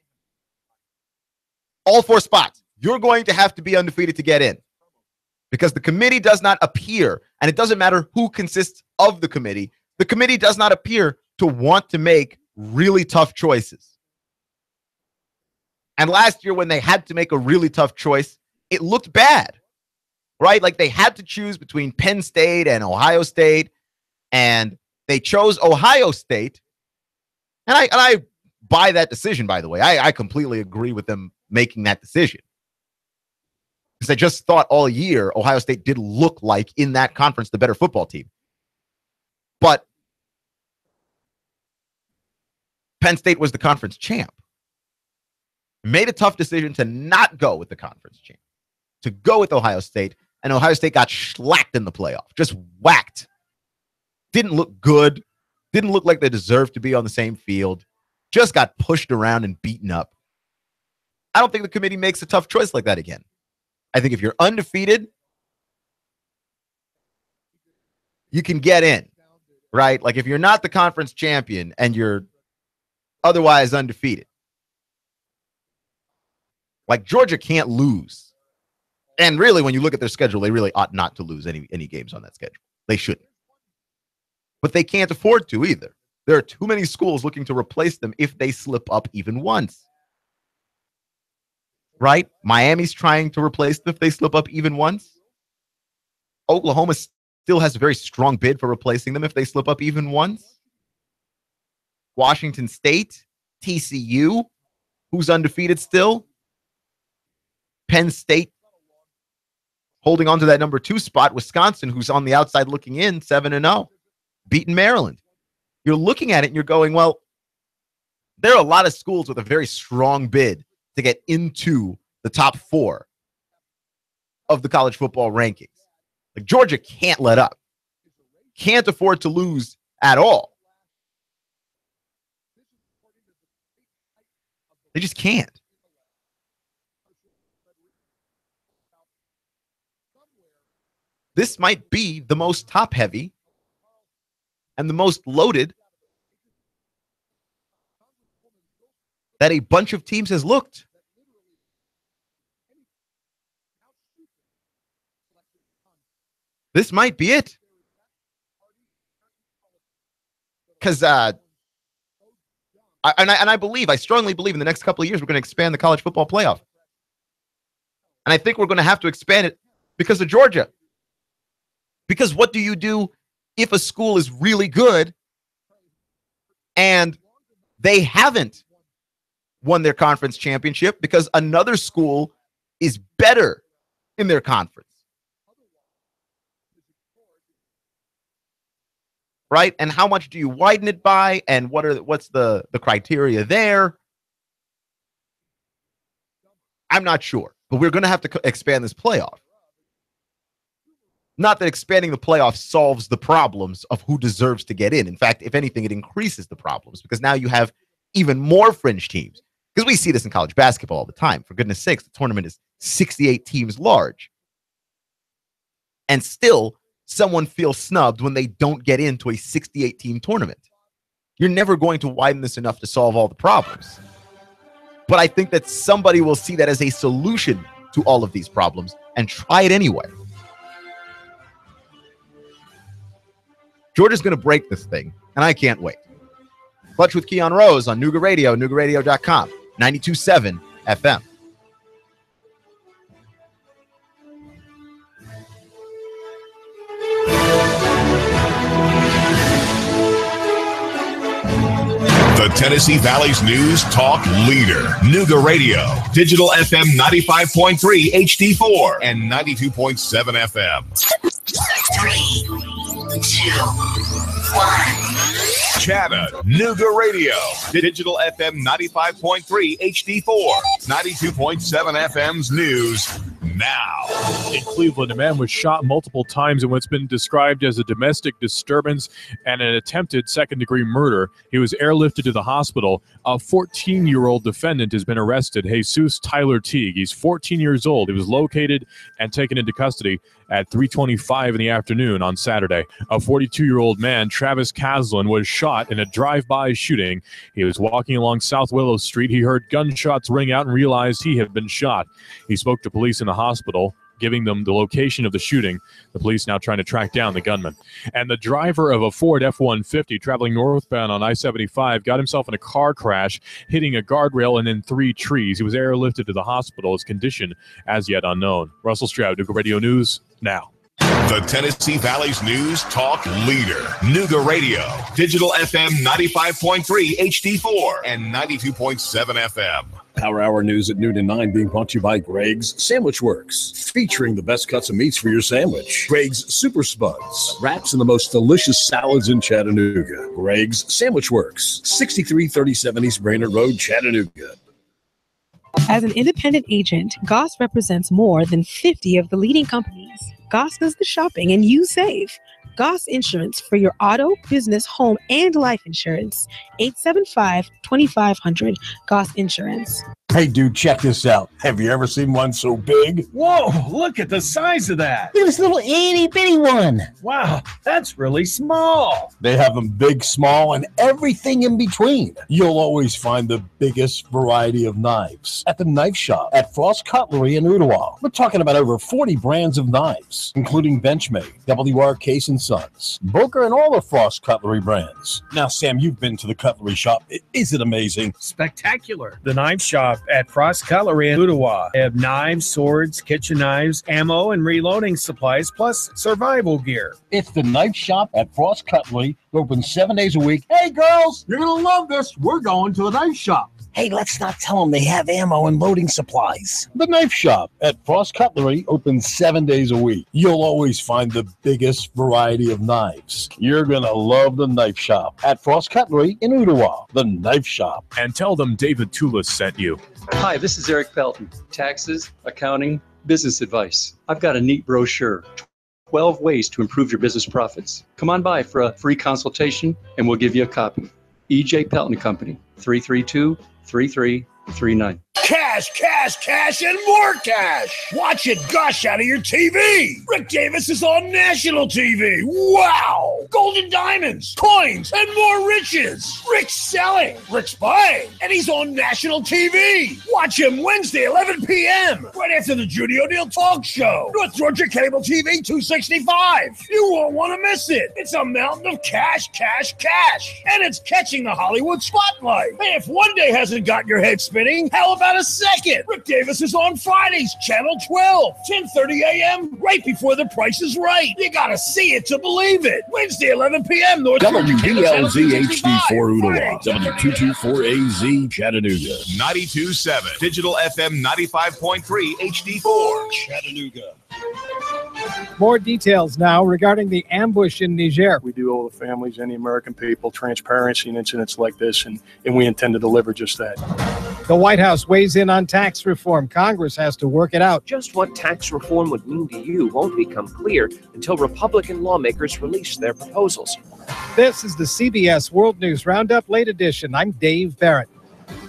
All 4 spots. You're going to have to be undefeated to get in. Because the committee does not appear, and it doesn't matter who consists of the committee does not appear to want to make really tough choices. And last year when they had to make a really tough choice, it looked bad, right? Like they had to choose between Penn State and Ohio State, and they chose Ohio State. And I buy that decision, by the way. I completely agree with them making that decision. Because I just thought all year Ohio State did look like in that conference the better football team. But Penn State was the conference champ. Made a tough decision to not go with the conference champ, to go with Ohio State, and Ohio State got schlacked in the playoff, just whacked. Didn't look good. Didn't look like they deserved to be on the same field. Just got pushed around and beaten up. I don't think the committee makes a tough choice like that again. I think if you're undefeated, you can get in, right? Like if you're not the conference champion and you're otherwise undefeated, like Georgia can't lose. And really, when you look at their schedule, they really ought not to lose any games on that schedule. They shouldn't. But they can't afford to either. There are too many schools looking to replace them if they slip up even once. Right? Miami's trying to replace them if they slip up even once. Oklahoma still has a very strong bid for replacing them if they slip up even once. Washington State, TCU, who's undefeated still. Penn State holding on to that number 2 spot. Wisconsin, who's on the outside looking in, 7-0, beating Maryland. You're looking at it and you're going, well, There are a lot of schools with a very strong bid to get into the top 4 of the college football rankings. Like Georgia can't let up, can't afford to lose at all. They just can't. This might be the most top-heavy and the most loaded that a bunch of teams has looked. This might be it. Because I strongly believe in the next couple of years we're going to expand the college football playoff. And I think we're going to have to expand it because of Georgia. Because what do you do if a school is really good and they haven't won their conference championship because another school is better in their conference? Right? And how much do you widen it by? And what's the criteria there? I'm not sure, but we're going to have to expand this playoff. Not that expanding the playoff solves the problems of who deserves to get in. In fact, if anything, it increases the problems because now you have even more fringe teams. Because we see this in college basketball all the time. For goodness sakes, the tournament is 68 teams large. And still, someone feels snubbed when they don't get into a 68-team tournament. You're never going to widen this enough to solve all the problems. But I think that somebody will see that as a solution to all of these problems and try it anyway. Georgia's going to break this thing, and I can't wait. Clutch with Keon Rose on Nooga Radio, NoogaRadio.com, 92.7 FM. The Tennessee Valley's news talk leader, Nooga Radio, digital FM 95.3 HD4 and 92.7 FM. 3, 2, 1. Chattanooga Radio, digital FM 95.3 HD4, 92.7 FM's news now. In Cleveland, a man was shot multiple times in what's been described as a domestic disturbance and an attempted second-degree murder. He was airlifted to the hospital. A 14-year-old defendant has been arrested, Jesus Tyler Teague. He's 14 years old. He was located and taken into custody at 3:25 in the afternoon on Saturday. A 42-year-old man, Travis Caslin, was shot in a drive-by shooting. He was walking along South Willow Street. He heard gunshots ring out and realized he had been shot. He spoke to police in the hospital, giving them the location of the shooting. The police now trying to track down the gunman. And the driver of a Ford F-150 traveling northbound on I-75 got himself in a car crash, hitting a guardrail and then 3 trees. He was airlifted to the hospital. His condition as yet unknown. Russell Stroud, Nooga Radio News, now. The Tennessee Valley's news talk leader, Nooga Radio, digital FM 95.3 HD4 and 92.7 FM. Power Hour News at noon and 9 being brought to you by Greg's Sandwich Works, featuring the best cuts of meats for your sandwich. Greg's Super Spuds, wraps and the most delicious salads in Chattanooga. Greg's Sandwich Works, 6337 East Brainerd Road, Chattanooga. As an independent agent, Goss represents more than 50 of the leading companies. Goss does the shopping and you save. Goss Insurance for your auto, business, home, and life insurance. 875-2500. Goss Insurance. Hey, dude, check this out. Have you ever seen one so big? Whoa, look at the size of that. Look at this little itty-bitty one. Wow, that's really small. They have them big, small, and everything in between. You'll always find the biggest variety of knives at the knife shop at Frost Cutlery in Ottawa. We're talking about over 40 brands of knives, including Benchmade, WR Case & Sons, Booker, and all the Frost Cutlery brands. Now, Sam, you've been to the cutlery shop. Is it amazing? Spectacular. The knife shop at Frost Cutlery in Ottawa. They have knives, swords, kitchen knives, ammo, and reloading supplies, plus survival gear. It's the knife shop at Frost Cutlery, open 7 days a week. Hey, girls, you're going to love this. We're going to the knife shop. Hey, let's not tell them they have ammo and loading supplies. The Knife Shop at Frost Cutlery opens 7 days a week. You'll always find the biggest variety of knives. You're going to love the Knife Shop at Frost Cutlery in Ottawa. The Knife Shop. And tell them David Tulis sent you. Hi, this is Eric Pelton. Taxes, accounting, business advice. I've got a neat brochure. 12 ways to improve your business profits. Come on by for a free consultation and we'll give you a copy. E.J. Pelton Company, 332-3339. Cash, cash, cash, and more cash. Watch it gush out of your TV. Rick Davis is on national TV. Wow. Golden diamonds, coins, and more riches. Rick's selling, Rick's buying, and he's on national TV. Watch him Wednesday, 11 p.m., right after the Judy O'Neill Talk Show. North Georgia Cable TV 265. You won't want to miss it. It's a mountain of cash, cash, cash. And it's catching the Hollywood spotlight. Hey, if one day hasn't got your head spinning, how about a second? Rick Davis is on Fridays, Channel 12, 10:30 a.m., right before The Price is Right. You gotta see it to believe it. Wednesday, 11 p.m., North WBLZ HD4 Ottawa, W224AZ Chattanooga, 92.7 Digital FM 95.3 HD4 Chattanooga. More details now regarding the ambush in Niger. We do owe the families and the American people transparency in incidents like this, and we intend to deliver just that. The White House weighs in on tax reform. Congress has to work it out. Just what tax reform would mean to you won't become clear until Republican lawmakers release their proposals. This is the CBS World News Roundup Late Edition. I'm Dave Barrett.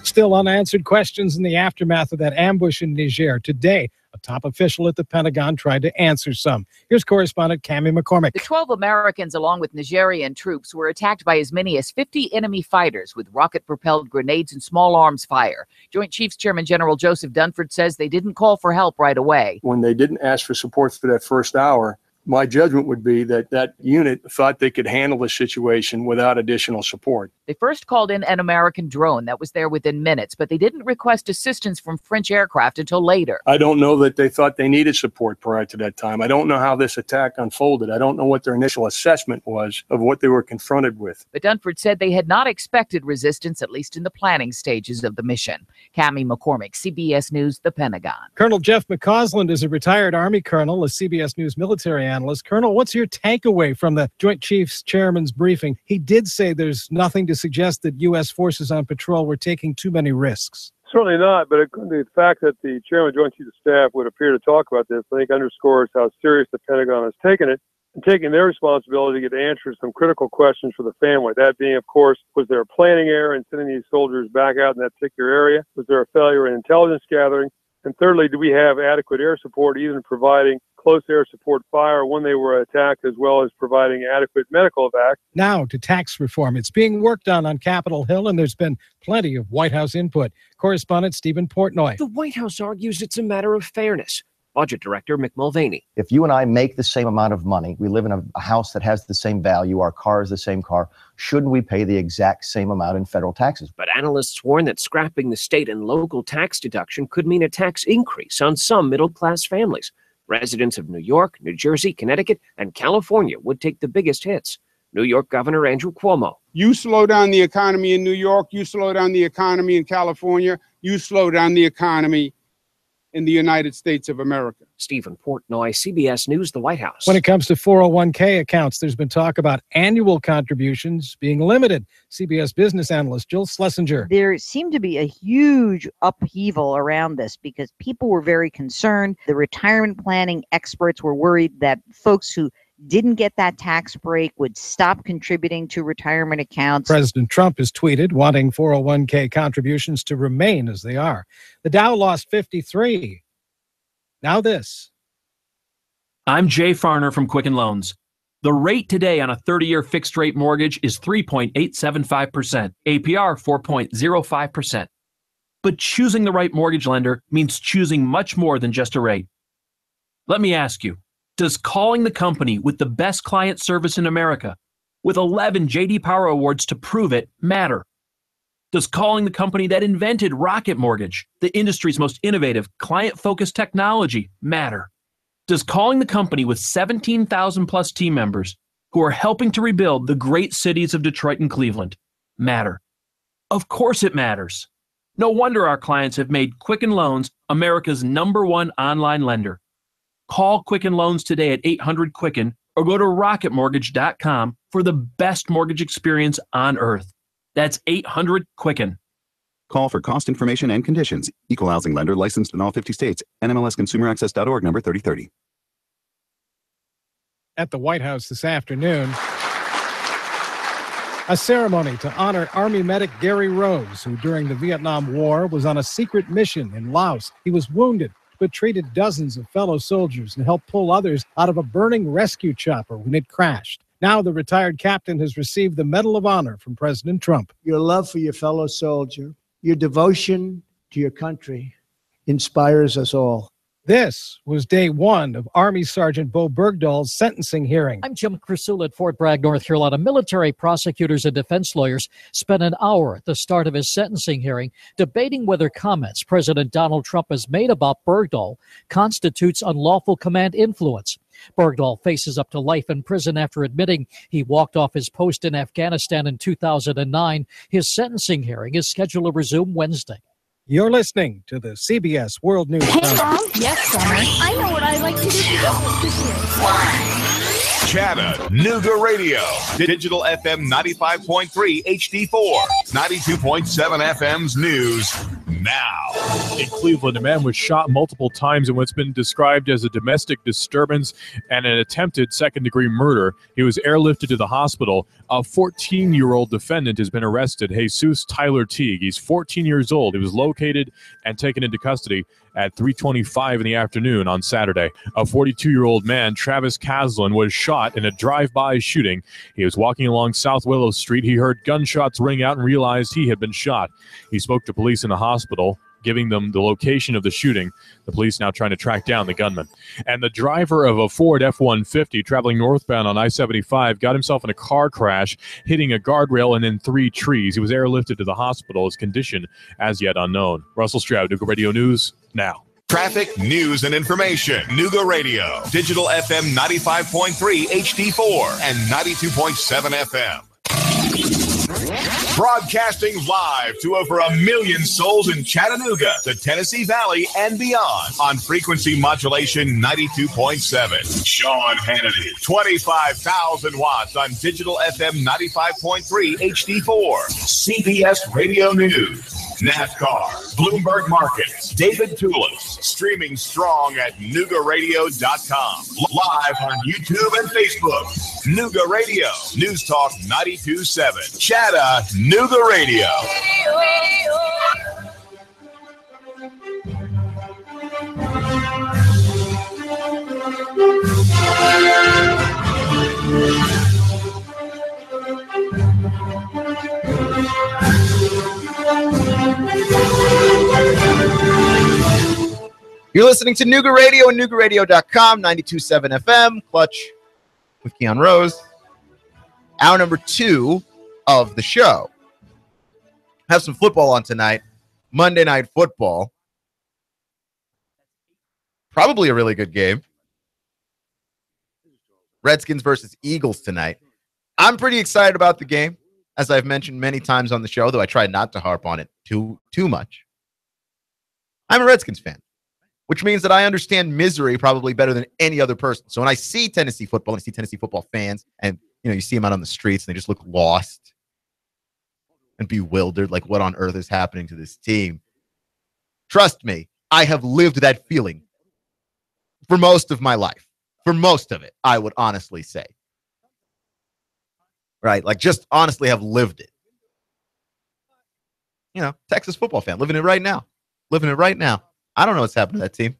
Still unanswered questions in the aftermath of that ambush in Niger. Today, a top official at the Pentagon tried to answer some. Here's correspondent Cammie McCormick. The 12 Americans, along with Nigerian troops, were attacked by as many as 50 enemy fighters with rocket-propelled grenades and small arms fire. Joint Chiefs Chairman General Joseph Dunford says they didn't call for help right away. When they didn't ask for support for that first hour, my judgment would be that that unit thought they could handle the situation without additional support. They first called in an American drone that was there within minutes, but they didn't request assistance from French aircraft until later. I don't know that they thought they needed support prior to that time. I don't know how this attack unfolded. I don't know what their initial assessment was of what they were confronted with. But Dunford said they had not expected resistance, at least in the planning stages of the mission. Cammie McCormick, CBS News, the Pentagon. Colonel Jeff McCausland is a retired Army colonel, a CBS News military analyst. Colonel, what's your takeaway from the Joint Chiefs Chairman's briefing? He did say there's nothing to suggest that U.S. forces on patrol were taking too many risks. Certainly not, but the fact that the Chairman of Joint Chiefs of Staff would appear to talk about this, I think, underscores how serious the Pentagon has taken it and taking their responsibility to get answers some critical questions for the family. That being, of course, was there a planning error in sending these soldiers back out in that particular area? Was there a failure in intelligence gathering? And thirdly, do we have adequate air support, either in providing close air support fire when they were attacked, as well as providing adequate medical evac? Now to tax reform. It's being worked on Capitol Hill, and there's been plenty of White House input. Correspondent Stephen Portnoy. The White House argues it's a matter of fairness. Budget Director Mick Mulvaney. If you and I make the same amount of money, we live in a house that has the same value, our car is the same car, shouldn't we pay the exact same amount in federal taxes? But analysts warn that scrapping the state and local tax deduction could mean a tax increase on some middle-class families. Residents of New York, New Jersey, Connecticut, and California would take the biggest hits. New York Governor Andrew Cuomo. You slow down the economy in New York, you slow down the economy in California, you slow down the economy in the United States of America. Stephen Portnoy, CBS News, the White House. When it comes to 401k accounts, there's been talk about annual contributions being limited. CBS business analyst Jill Schlesinger. There seemed to be a huge upheaval around this because people were very concerned. The retirement planning experts were worried that folks who didn't get that tax break would stop contributing to retirement accounts. President Trump has tweeted wanting 401k contributions to remain as they are. The Dow lost 53. Now this. I'm Jay Farner from Quicken Loans. The rate today on a 30-year fixed-rate mortgage is 3.875%, APR 4.05%. But choosing the right mortgage lender means choosing much more than just a rate. Let me ask you, does calling the company with the best client service in America, with 11 J.D. Power Awards to prove it, matter? Does calling the company that invented Rocket Mortgage, the industry's most innovative, client-focused technology, matter? Does calling the company with 17,000-plus team members who are helping to rebuild the great cities of Detroit and Cleveland matter? Of course it matters. No wonder our clients have made Quicken Loans America's #1 online lender. Call Quicken Loans today at 800-QUICKEN or go to rocketmortgage.com for the best mortgage experience on earth. That's 800-QUICKEN. Call for cost information and conditions. Equal housing lender licensed in all 50 states. NMLSconsumeraccess.org number 3030. At the White House this afternoon, a ceremony to honor Army medic Gary Rose, who during the Vietnam War was on a secret mission in Laos. He was wounded, but treated dozens of fellow soldiers and helped pull others out of a burning rescue chopper when it crashed. Now the retired captain has received the Medal of Honor from President Trump. Your love for your fellow soldier, your devotion to your country inspires us all. This was day one of Army Sergeant Bo Bergdahl's sentencing hearing. I'm Jim Crusul at Fort Bragg, North Carolina. Military prosecutors and defense lawyers spent an hour at the start of his sentencing hearing debating whether comments President Donald Trump has made about Bergdahl constitutes unlawful command influence. Bergdahl faces up to life in prison after admitting he walked off his post in Afghanistan in 2009. His sentencing hearing is scheduled to resume Wednesday. You're listening to the CBS World News. Hey, Mom. Yes, Summer. I know what I'd like to do for Christmas this year. Chattanooga Radio. Digital FM 95.3 HD4. 92.7 FM's news now. In Cleveland, a man was shot multiple times in what's been described as a domestic disturbance and an attempted second-degree murder. He was airlifted to the hospital. A 14-year-old defendant has been arrested, Jesus Tyler Teague. He's 14 years old. He was located and taken into custody at 3:25 in the afternoon on Saturday. A 42-year-old man, Travis Caslin, was shot in a drive-by shooting. He was walking along South Willow Street. He heard gunshots ring out and realized he had been shot. He spoke to police in the hospital, giving them the location of the shooting. The police now trying to track down the gunman. And the driver of a Ford F-150 traveling northbound on I-75 got himself in a car crash, hitting a guardrail and then 3 trees. He was airlifted to the hospital. His condition as yet unknown. Russell Stroud, Nooga Radio News, now. Traffic, news, and information. Nooga Radio. Digital FM 95.3 HD4 and 92.7 FM. Broadcasting live to over 1 million souls in Chattanooga, the Tennessee Valley, and beyond on frequency modulation 92.7. Sean Hannity, 25,000 watts on digital FM 95.3 HD4. CBS Radio News. NASCAR, Bloomberg Markets, David Tulis, streaming strong at NoogaRadio.com. Live on YouTube and Facebook. Nooga Radio, News Talk 92.7. Chattanooga Radio. You're listening to Nooga Radio and NoogaRadio.com, 92.7 FM, Clutch with Keon Rose. Hour number 2 of the show. Have some football on tonight. Monday Night Football. Probably a really good game. Redskins versus Eagles tonight. I'm pretty excited about the game, as I've mentioned many times on the show, though I try not to harp on it too much. I'm a Redskins fan, which means that I understand misery probably better than any other person. So when I see Tennessee football, and I see Tennessee football fans, and you see them out on the streets, and they just look lost and bewildered, like what on earth is happening to this team. Trust me, I have lived that feeling for most of my life. For most of it, I would honestly say. Right? Like, just honestly have lived it. Texas football fan, living it right now. Living it right now. I don't know what's happened to that team.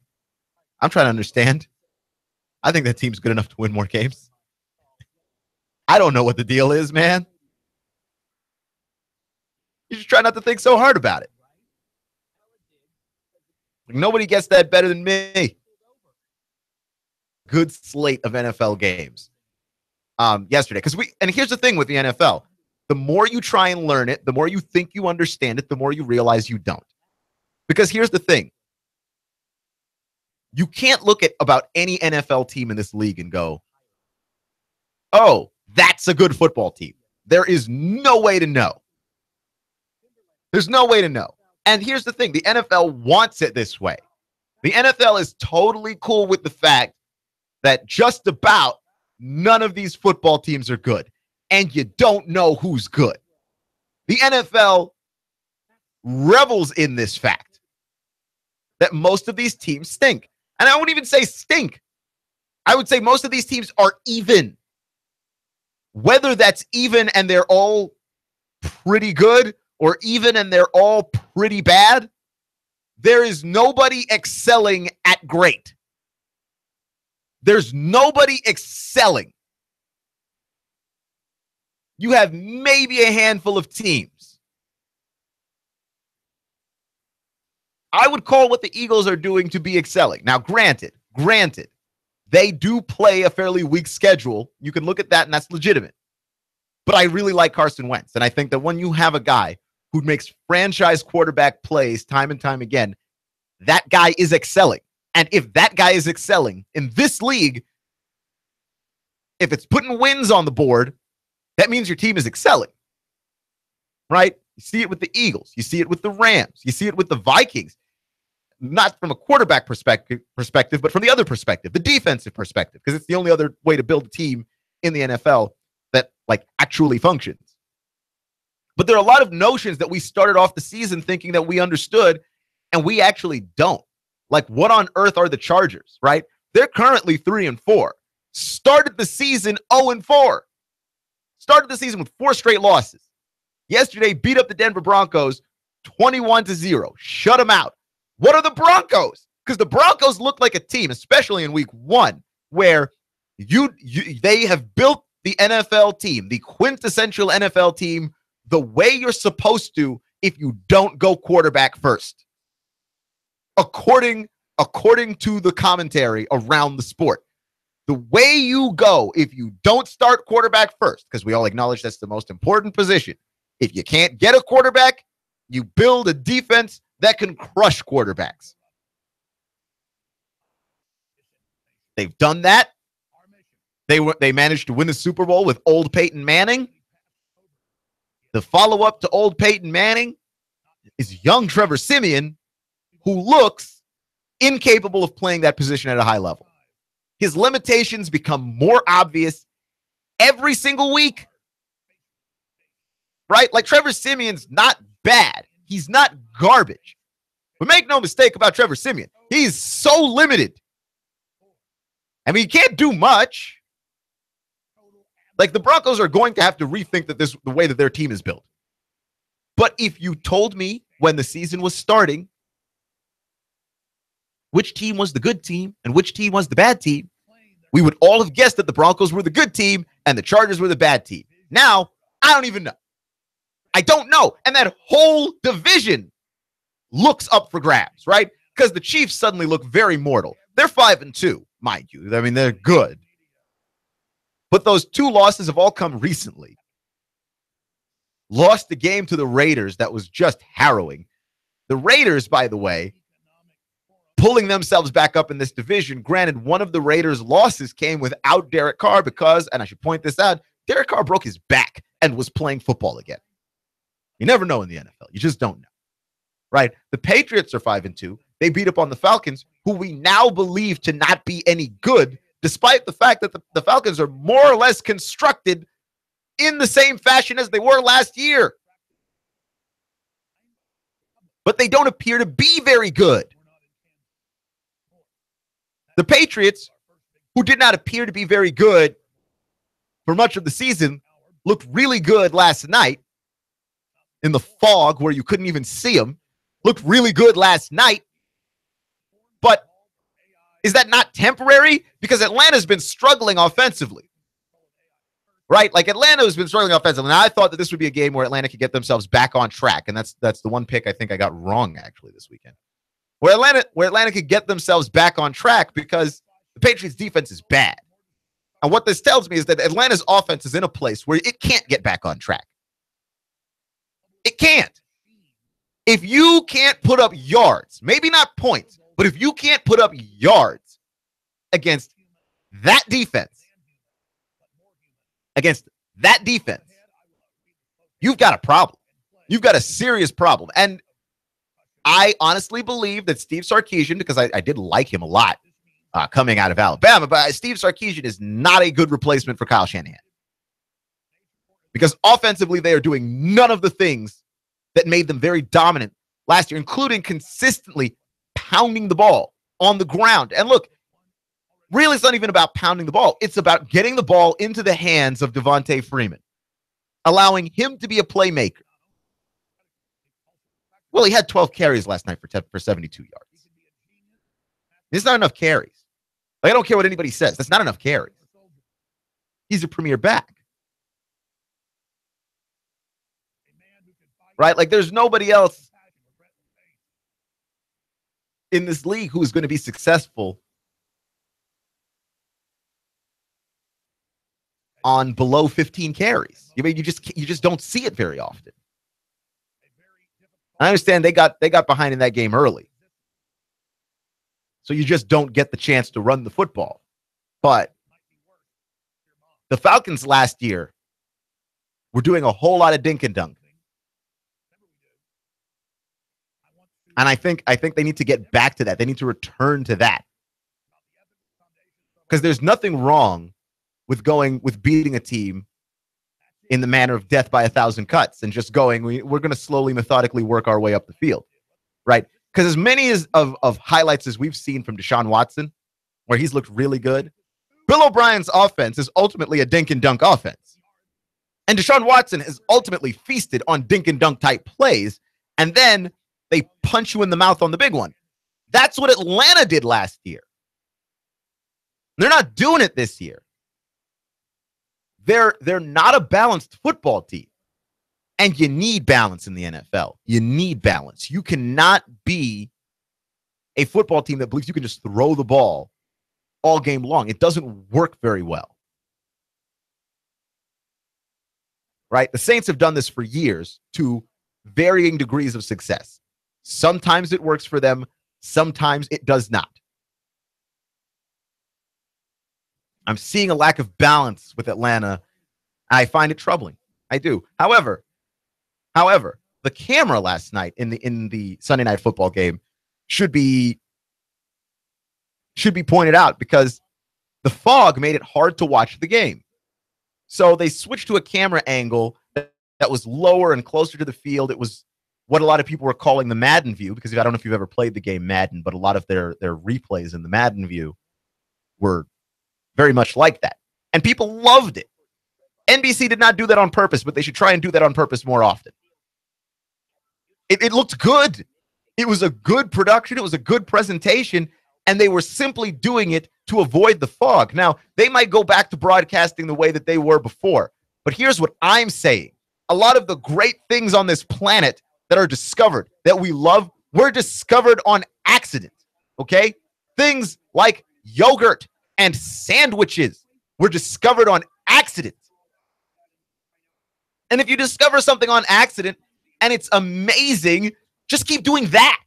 I'm trying to understand. I think that team's good enough to win more games. I don't know what the deal is, man. You just try not to think so hard about it. Nobody gets that better than me. Good slate of NFL games yesterday. And here's the thing with the NFL. The more you try and learn it, the more you think you understand it, the more you realize you don't. Because here's the thing. You can't look at about any NFL team in this league and go, oh, that's a good football team. There is no way to know. There's no way to know. And here's the thing. The NFL wants it this way. The NFL is totally cool with the fact that just about none of these football teams are good. And you don't know who's good. The NFL revels in this fact that most of these teams stink. And I wouldn't even say stink. I would say most of these teams are even. Whether that's even and they're all pretty good or even and they're all pretty bad, there is nobody excelling at great. There's nobody excelling. You have maybe a handful of teams. I would call what the Eagles are doing to be excelling. Now, granted, they do play a fairly weak schedule. You can look at that, and that's legitimate. But I really like Carson Wentz, and I think that when you have a guy who makes franchise quarterback plays time and time again, that guy is excelling. And if that guy is excelling in this league, if it's putting wins on the board, that means your team is excelling, right? You see it with the Eagles. You see it with the Rams. You see it with the Vikings. Not from a quarterback perspective, but from the other perspective, the defensive perspective, because it's the only other way to build a team in the NFL that actually functions. But there are a lot of notions that we started off the season thinking that we understood, and we actually don't. Like, what on earth are the Chargers, right? They're currently 3-4. Started the season 0-4. Started the season with 4 straight losses. Yesterday, beat up the Denver Broncos 21-0. Shut them out. What are the Broncos? Because the Broncos look like a team, especially in week 1, where they have built the NFL team, the quintessential NFL team, the way you're supposed to if you don't go quarterback first. According to the commentary around the sport. The way you go if you don't start quarterback first, because we all acknowledge that's the most important position. If you can't get a quarterback, you build a defense that can crush quarterbacks. They've done that. They managed to win the Super Bowl with old Peyton Manning. The follow-up to old Peyton Manning is young Trevor Siemian, who looks incapable of playing that position at a high level. His limitations become more obvious every single week. Right? Like, Trevor Siemian's not bad. He's not garbage. But make no mistake about Trevor Siemian. He's so limited. I mean, he can't do much. Like, the Broncos are going to have to rethink the way that their team is built. But if you told me when the season was starting which team was the good team and which team was the bad team, we would all have guessed that the Broncos were the good team and the Chargers were the bad team. Now, I don't even know. I don't know. And that whole division looks up for grabs, right? Because the Chiefs suddenly look very mortal. They're 5-2, mind you. I mean, they're good. But those 2 losses have all come recently. Lost the game to the Raiders that was just harrowing. The Raiders, by the way, pulling themselves back up in this division. Granted, one of the Raiders' losses came without Derek Carr because, and I should point this out, Derek Carr broke his back and was playing football again. You never know in the NFL. You just don't know. Right? The Patriots are 5-2. They beat up on the Falcons, who we now believe to not be any good, despite the fact that the Falcons are more or less constructed in the same fashion as they were last year. But they don't appear to be very good. The Patriots, who did not appear to be very good for much of the season, looked really good last night in the fog where you couldn't even see them. Looked really good last night. But is that not temporary? Because Atlanta's been struggling offensively. Right? Like, Atlanta has been struggling offensively. And I thought that this would be a game where Atlanta could get themselves back on track. And that's the one pick I think I got wrong, actually, this weekend. Where Atlanta could get themselves back on track because the Patriots' defense is bad. And what this tells me is that Atlanta's offense is in a place where it can't get back on track. It can't. If you can't put up yards, maybe not points, but if you can't put up yards against that defense, you've got a problem. You've got a serious problem. And I honestly believe that Steve Sarkisian, because I did like him a lot coming out of Alabama, but Steve Sarkisian is not a good replacement for Kyle Shanahan. Because offensively, they are doing none of the things that made them very dominant last year, including consistently pounding the ball on the ground. And look, really, it's not even about pounding the ball. It's about getting the ball into the hands of Devontae Freeman, allowing him to be a playmaker. Well, he had 12 carries last night for 72 yards. It's not enough carries. Like, I don't care what anybody says. That's not enough carries. He's a premier back. Right? Like, there's nobody else in this league who is going to be successful on below 15 carries. You mean you just don't see it very often. I understand they got behind in that game early. So you just don't get the chance to run the football. But the Falcons last year were doing a whole lot of dink and dunk. And I think they need to get back to that. They need to return to that. Because there's nothing wrong with beating a team in the manner of death by 1,000 cuts and just going, we're going to slowly, methodically work our way up the field, right? Because as many of highlights as we've seen from Deshaun Watson, where he's looked really good, Bill O'Brien's offense is ultimately a dink and dunk offense. And Deshaun Watson has ultimately feasted on dink and dunk type plays, and then they punch you in the mouth on the big one. That's what Atlanta did last year. They're not doing it this year. They're not a balanced football team. And you need balance in the NFL. You need balance. You cannot be a football team that believes you can just throw the ball all game long. It doesn't work very well. Right? The Saints have done this for years to varying degrees of success. Sometimes it works for them. Sometimes it does not. I'm seeing a lack of balance with Atlanta. I find it troubling. I do. However, the camera last night in the Sunday Night Football game should be pointed out because the fog made it hard to watch the game. So they switched to a camera angle that was lower and closer to the field. It was what a lot of people were calling the Madden view, because I don't know if you've ever played the game Madden, but a lot of their replays in the Madden view were very much like that. And people loved it. NBC did not do that on purpose, but they should try and do that on purpose more often. It looked good. It was a good production. It was a good presentation. And they were simply doing it to avoid the fog. Now, they might go back to broadcasting the way that they were before. But here's what I'm saying. A lot of the great things on this planet that are discovered, that we love, were discovered on accident. Okay? Things like yogurt and sandwiches were discovered on accident. And if you discover something on accident and it's amazing, just keep doing that.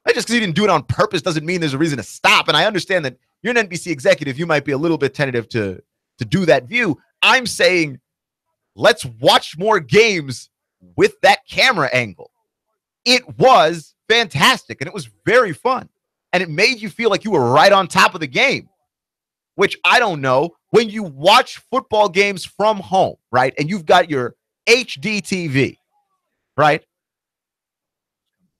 Just because you didn't do it on purpose doesn't mean there's a reason to stop. And I understand that you're an NBC executive. You might be a little bit tentative to do that view. I'm saying let's watch more games with that camera angle. It was fantastic and it was very fun. And it made you feel like you were right on top of the game, which I don't know. When you watch football games from home, right, and you've got your HD TV, right?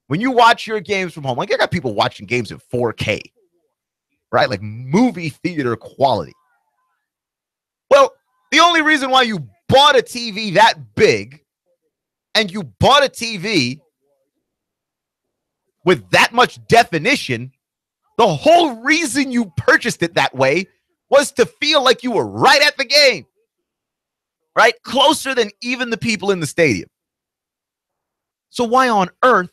When you watch your games from home, like I got people watching games in 4K, right? Like movie theater quality. Well, the only reason why you bought a TV that big and you bought a TV with that much definition, the whole reason you purchased it that way was to feel like you were right at the game, right? Closer than even the people in the stadium. So why on earth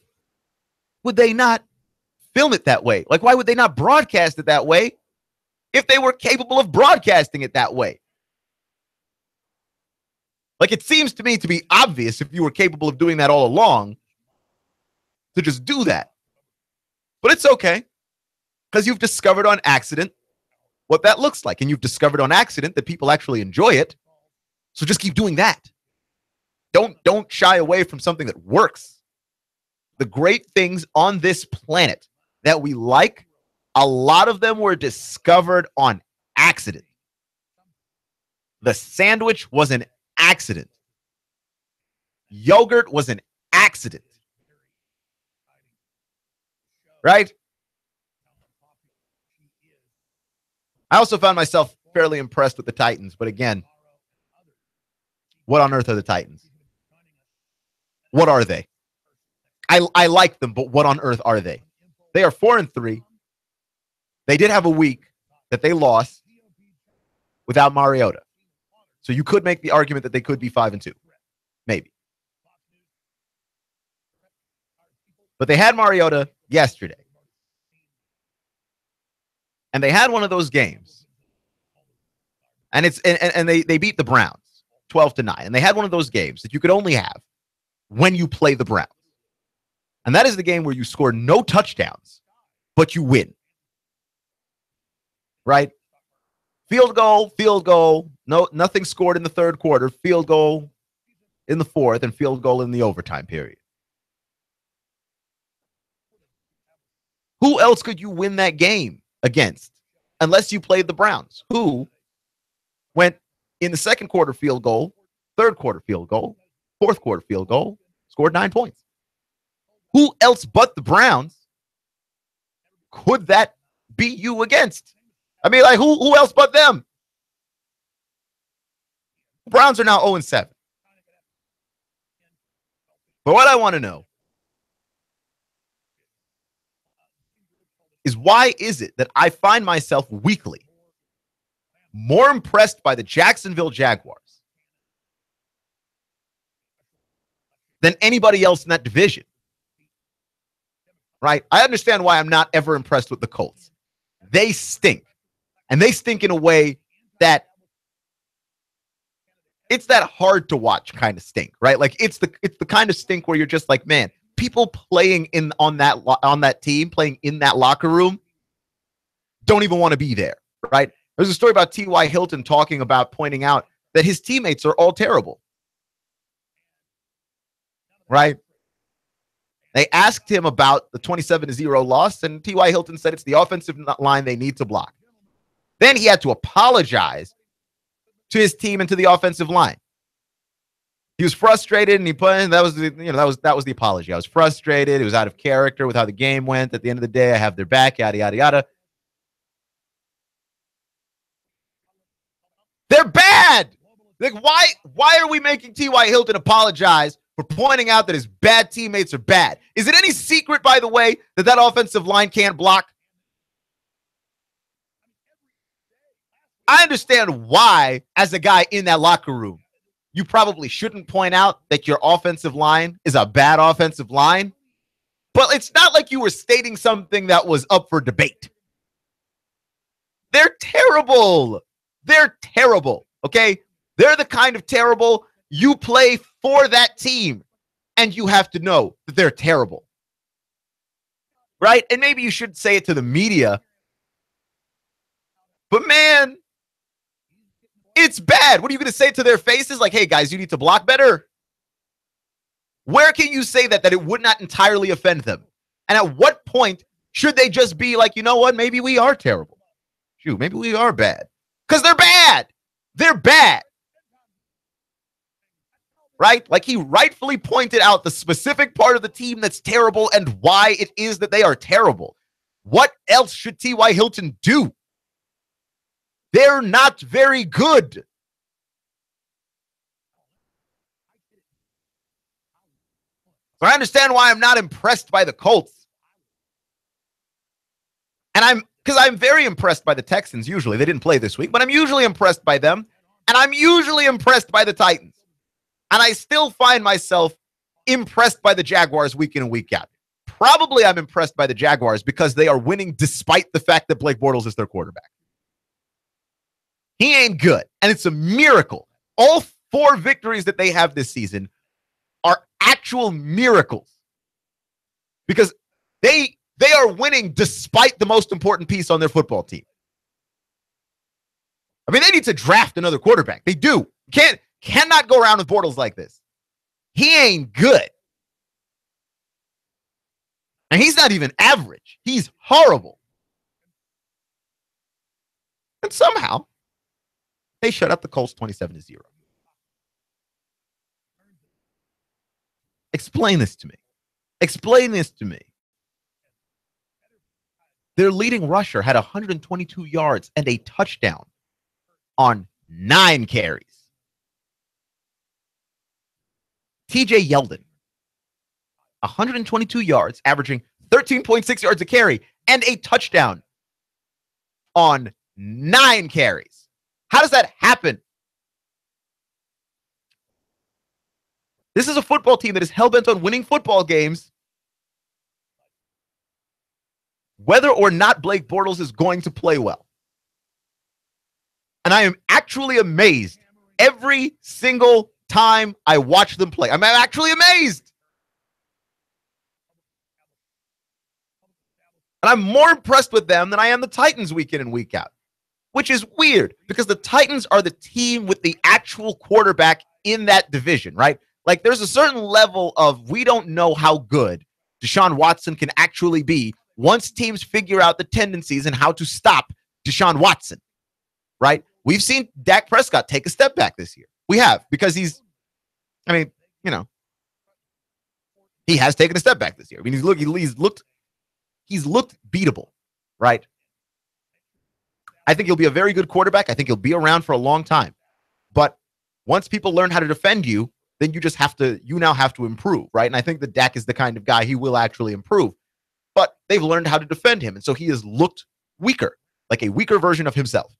would they not film it that way? Like, why would they not broadcast it that way if they were capable of broadcasting it that way? Like, it seems to me to be obvious, if you were capable of doing that all along, to just do that. But it's okay, because you've discovered on accident what that looks like. And you've discovered on accident that people actually enjoy it. So just keep doing that. Don't shy away from something that works. the great things on this planet that we like, a lot of them were discovered on accident. The sandwich was an accident. Yogurt was an accident. Right? I also found myself fairly impressed with the Titans, but again, what on earth are the Titans? What are they? I like them, but what on earth are they? They are 4-3. They did have a week that they lost without Mariota. So you could make the argument that they could be 5-2. Maybe. But they had Mariota yesterday. And they had one of those games. And they beat the Browns 12-9. And they had one of those games that you could only have when you play the Browns. And that is the game where you score no touchdowns, but you win. Right? Field goal. No, nothing scored in the third quarter. Field goal in the fourth, and field goal in the overtime period. Who else could you win that game against unless you played the Browns, who went in the second quarter field goal, third quarter field goal, fourth quarter field goal, scored 9 points? Who else but the Browns could that be you against? I mean, like, who else but them? The Browns are now 0-7. But what I want to know is, why is it that I find myself weekly more impressed by the Jacksonville Jaguars than anybody else in that division? Right? I understand why I'm not ever impressed with the Colts. They stink. And they stink in a way that it's that hard to watch kind of stink, right? Like it's the kind of stink where you're just like, man, people playing on that team, playing in that locker room, don't even want to be there, right? There's a story about T.Y. Hilton talking about, pointing out that his teammates are all terrible, right? They asked him about the 27-0 loss, and T.Y. Hilton said it's the offensive line they need to block. Then he had to apologize to his team and to the offensive line. He was frustrated, and that was the apology. I was frustrated. It was out of character with how the game went. At the end of the day, I have their back, yada, yada, yada. They're bad. Like, why are we making T.Y. Hilton apologize for pointing out that his bad teammates are bad? Is it any secret, by the way, that offensive line can't block? I understand why, as a guy in that locker room, you probably shouldn't point out that your offensive line is a bad offensive line, but it's not like you were stating something that was up for debate. They're terrible. They're terrible, okay? They're the kind of terrible you play for that team, and you have to know that they're terrible, right? And maybe you should say it to the media, but man, it's bad. What are you going to say to their faces? Like, hey, guys, you need to block better. Where can you say that it would not entirely offend them? And at what point should they just be like, you know what? Maybe we are terrible. Shoot, maybe we are bad. Because they're bad. They're bad. Right? Like, he rightfully pointed out the specific part of the team that's terrible and why it is that they are terrible. What else should T.Y. Hilton do? They're not very good. So I understand why I'm not impressed by the Colts. And because I'm very impressed by the Texans usually. They didn't play this week, but I'm usually impressed by them. And I'm usually impressed by the Titans. And I still find myself impressed by the Jaguars week in and week out. Probably I'm impressed by the Jaguars because they are winning despite the fact that Blake Bortles is their quarterback. He ain't good, and it's a miracle. All 4 victories that they have this season are actual miracles because they are winning despite the most important piece on their football team. I mean, they need to draft another quarterback. They do. Cannot go around with Bortles like this. He ain't good. And he's not even average. He's horrible. And somehow, they shut out the Colts 27-0. Explain this to me. Explain this to me. Their leading rusher had 122 yards and a touchdown on 9 carries. TJ Yeldon, 122 yards, averaging 13.6 yards a carry, and a touchdown on 9 carries. How does that happen? This is a football team that is hell-bent on winning football games, whether or not Blake Bortles is going to play well. And I am actually amazed every single time I watch them play. I'm actually amazed. And I'm more impressed with them than I am the Titans week in and week out, which is weird because the Titans are the team with the actual quarterback in that division, right? Like, there's a certain level of we don't know how good Deshaun Watson can actually be once teams figure out the tendencies and how to stop Deshaun Watson, right? We've seen Dak Prescott take a step back this year. We have, because he has taken a step back this year. I mean, he's looked beatable, right? I think he'll be a very good quarterback. I think he'll be around for a long time. But once people learn how to defend you, then you now have to improve, right? And I think that Dak is the kind of guy he will actually improve. But they've learned how to defend him. And so he has looked weaker, like a weaker version of himself.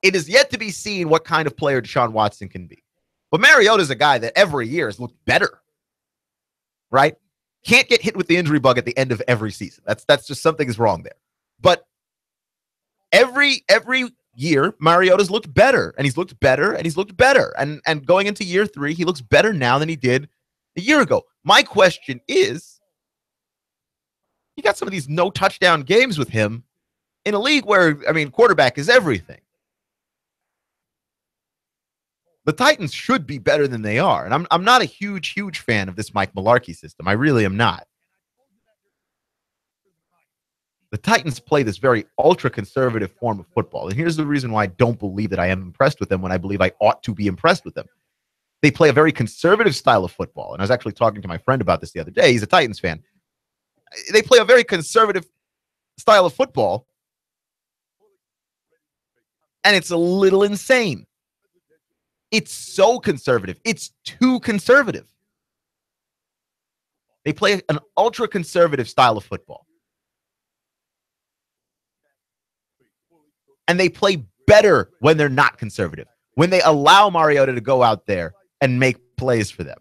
It is yet to be seen what kind of player Deshaun Watson can be. But Mariota's a guy that every year has looked better, right? Can't get hit with the injury bug at the end of every season. That's just something is wrong there. But every year, Mariota's looked better, and he's looked better, and he's looked better. And going into year 3, he looks better now than he did a year ago. My question is, you got some of these no touchdown games with him in a league where, quarterback is everything. The Titans should be better than they are. And I'm not a huge fan of this Mike Mularkey system. I really am not. The Titans play this very ultra-conservative form of football. And here's the reason why I don't believe that I am impressed with them when I believe I ought to be impressed with them. They play a very conservative style of football. And I was actually talking to my friend about this the other day. He's a Titans fan. They play a very conservative style of football. And it's a little insane. It's so conservative. It's too conservative. They play an ultra-conservative style of football. And they play better when they're not conservative, when they allow Mariota to go out there and make plays for them.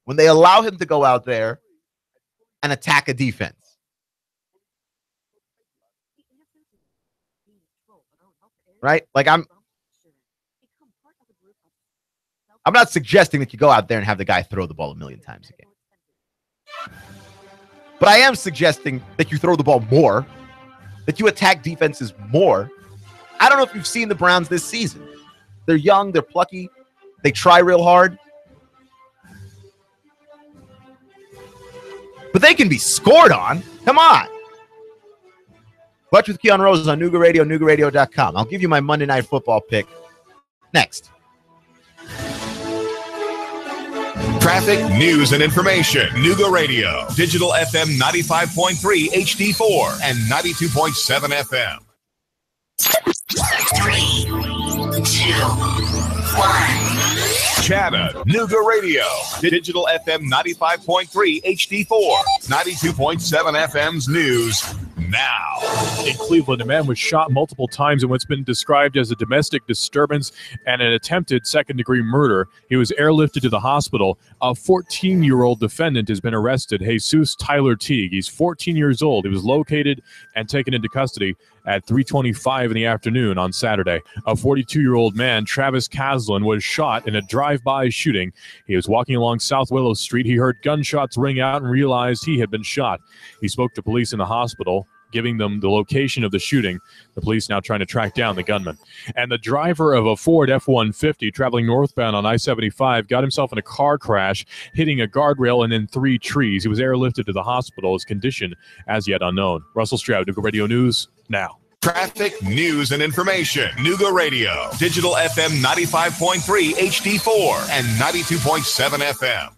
When they allow him to go out there and attack a defense. Right? Like, I'm not suggesting that you go out there and have the guy throw the ball a million times a game. But I am suggesting that you throw the ball more, that you attack defenses more. I don't know if you've seen the Browns this season. They're young, they're plucky, they try real hard. But they can be scored on. Come on. Watch with Keon Rose on Nooga Radio, NoogaRadio.com. I'll give you my Monday Night Football pick next. Traffic, news, and information. Nooga Radio. Digital FM 95.3 HD4 and 92.7 FM. 3, 2, 1. Chattanooga Radio. Digital FM 95.3 HD4. 92.7 FM's news now. In Cleveland, a man was shot multiple times in what's been described as a domestic disturbance and an attempted second-degree murder. He was airlifted to the hospital. A 14-year-old defendant has been arrested, Jesus Tyler Teague. He's 14 years old. He was located and taken into custody at 3:25 in the afternoon on Saturday. A 42-year-old man, Travis Caslin, was shot in a drive-by shooting. He was walking along South Willow Street. He heard gunshots ring out and realized he had been shot. He spoke to police in the hospital. giving them the location of the shooting. The police now trying to track down the gunman. And the driver of a Ford F-150 traveling northbound on I-75 got himself in a car crash, hitting a guardrail and then 3 trees. He was airlifted to the hospital. His condition as yet unknown. Russell Stroud, Nooga Radio News, now. Traffic, news, and information. Nooga Radio. Digital FM 95.3 HD4 and 92.7 FM.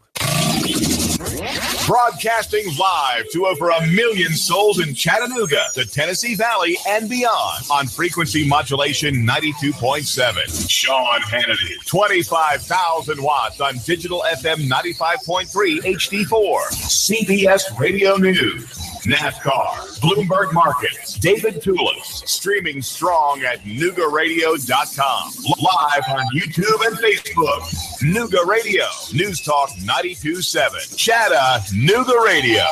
Broadcasting live to over 1 million souls in Chattanooga, the Tennessee Valley, and beyond on frequency modulation 92.7. Sean Hannity, 25,000 watts on digital FM 95.3 HD4. CBS Radio News. NASCAR, Bloomberg Markets, David Tulis, streaming strong at NoogaRadio.com. Live on YouTube and Facebook. Nooga Radio, News Talk 92.7. Chattanooga Radio.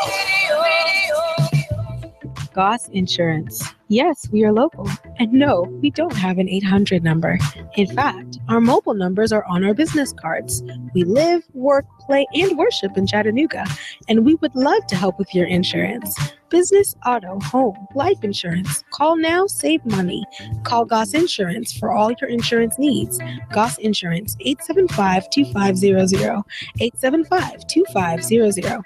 Goss Insurance. Yes, we are local. And no, we don't have an 800 number. In fact, our mobile numbers are on our business cards. We live, work, play, and worship in Chattanooga, and we would love to help with your insurance. Business, auto, home, life insurance. Call now, save money. Call Goss Insurance for all your insurance needs. Goss Insurance, 875-2500. 875-2500.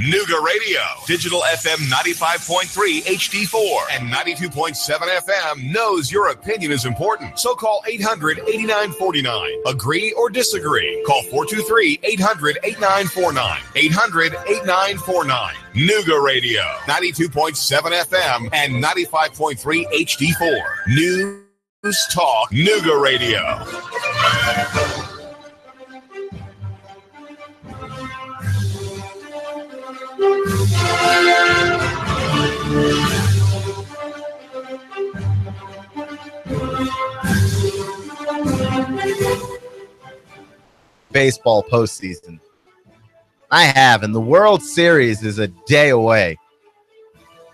Nooga Radio, digital FM 95.3 HD4 and 92.7 FM knows your opinion is important. So call 800-8949. Agree or disagree? Call 423-800-8949. 800-8949. Nooga Radio, 92.7 FM and 95.3 HD4. News Talk Nooga Radio. Baseball postseason. I have, and the World Series is a day away,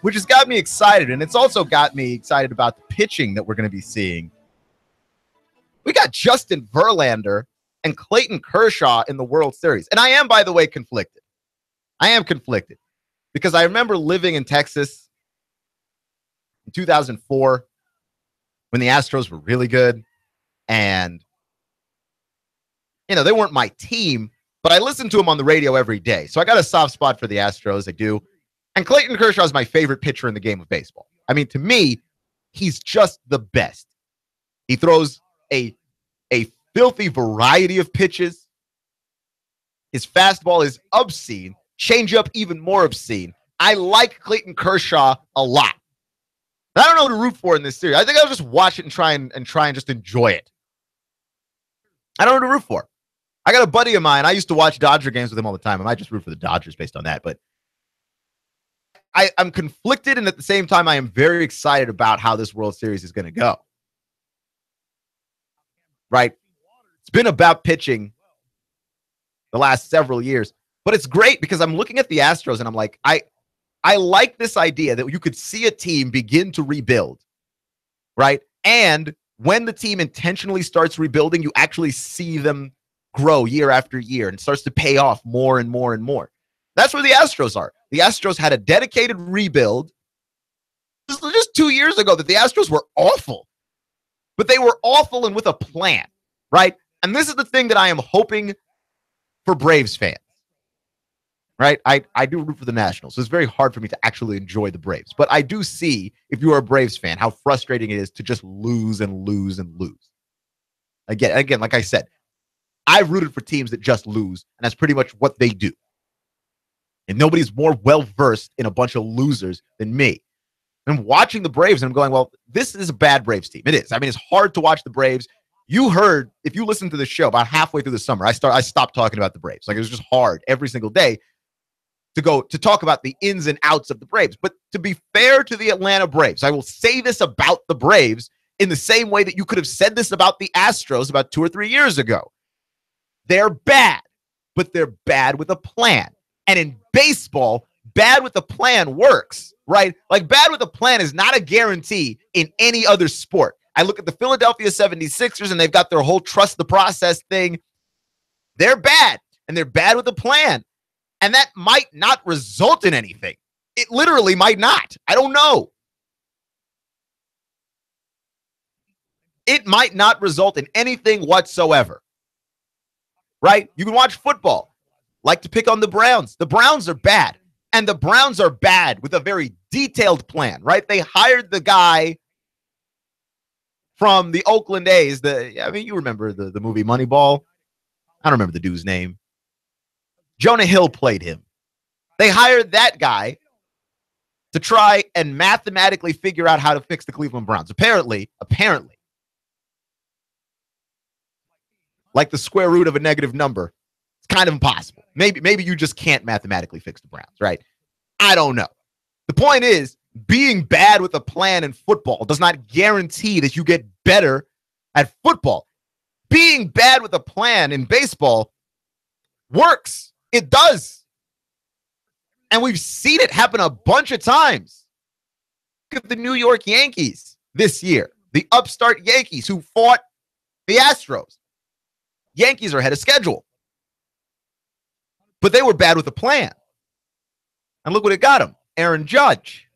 which has got me excited, and it's also got me excited about the pitching that we're going to be seeing. We got Justin Verlander and Clayton Kershaw in the World Series, and I am, by the way, conflicted. I am conflicted because I remember living in Texas in 2004 when the Astros were really good, and you know, they weren't my team, but I listened to them on the radio every day. So I got a soft spot for the Astros. I do. And Clayton Kershaw is my favorite pitcher in the game of baseball. I mean, to me, he's just the best. He throws a filthy variety of pitches. His fastball is obscene. Changeup even more obscene. I like Clayton Kershaw a lot. I don't know who to root for in this series. I think I'll just watch it and try and just enjoy it. I don't know who to root for. I got a buddy of mine. I used to watch Dodger games with him all the time. I might just root for the Dodgers based on that. But I'm conflicted, and at the same time, I am very excited about how this World Series is going to go. Right? It's been about pitching the last several years. But it's great because I'm looking at the Astros, and I'm like, I like this idea that you could see a team begin to rebuild. Right? And when the team intentionally starts rebuilding, you actually see them grow year after year and starts to pay off more and more and more. That's where the Astros are. The Astros had a dedicated rebuild. This was just 2 years ago that the Astros were awful. But they were awful and with a plan, right? And this is the thing that I am hoping for Braves fans, right? I do root for the Nationals, so it's very hard for me to actually enjoy the Braves. But I do see, if you are a Braves fan, how frustrating it is to just lose and lose and lose. Again, like I said, I've rooted for teams that just lose, and that's pretty much what they do. And nobody's more well-versed in a bunch of losers than me. I'm watching the Braves, and I'm going, well, this is a bad Braves team. It is. I mean, it's hard to watch the Braves. You heard, if you listened to the show about halfway through the summer, I stopped talking about the Braves. Like, it was just hard every single day to talk about the ins and outs of the Braves. But to be fair to the Atlanta Braves, I will say this about the Braves in the same way that you could have said this about the Astros about 2 or 3 years ago. They're bad, but they're bad with a plan. And in baseball, bad with a plan works, right? Like, bad with a plan is not a guarantee in any other sport. I look at the Philadelphia 76ers, and they've got their whole trust the process thing. They're bad, and they're bad with a plan. And that might not result in anything. It literally might not. I don't know. It might not result in anything whatsoever. Right? You can watch football. Like to pick on the Browns. The Browns are bad. And the Browns are bad with a very detailed plan, right? They hired the guy from the Oakland A's. You remember the movie Moneyball? I don't remember the dude's name. Jonah Hill played him. They hired that guy to try and mathematically figure out how to fix the Cleveland Browns. Apparently, like the square root of a negative number, it's kind of impossible. Maybe you just can't mathematically fix the Browns, right? I don't know. The point is, being bad with a plan in football does not guarantee that you get better at football. Being bad with a plan in baseball works. It does. And we've seen it happen a bunch of times. Look at the New York Yankees this year. The upstart Yankees who fought the Astros. Yankees are ahead of schedule. But they were bad with a plan. And look what it got them. Aaron Judge.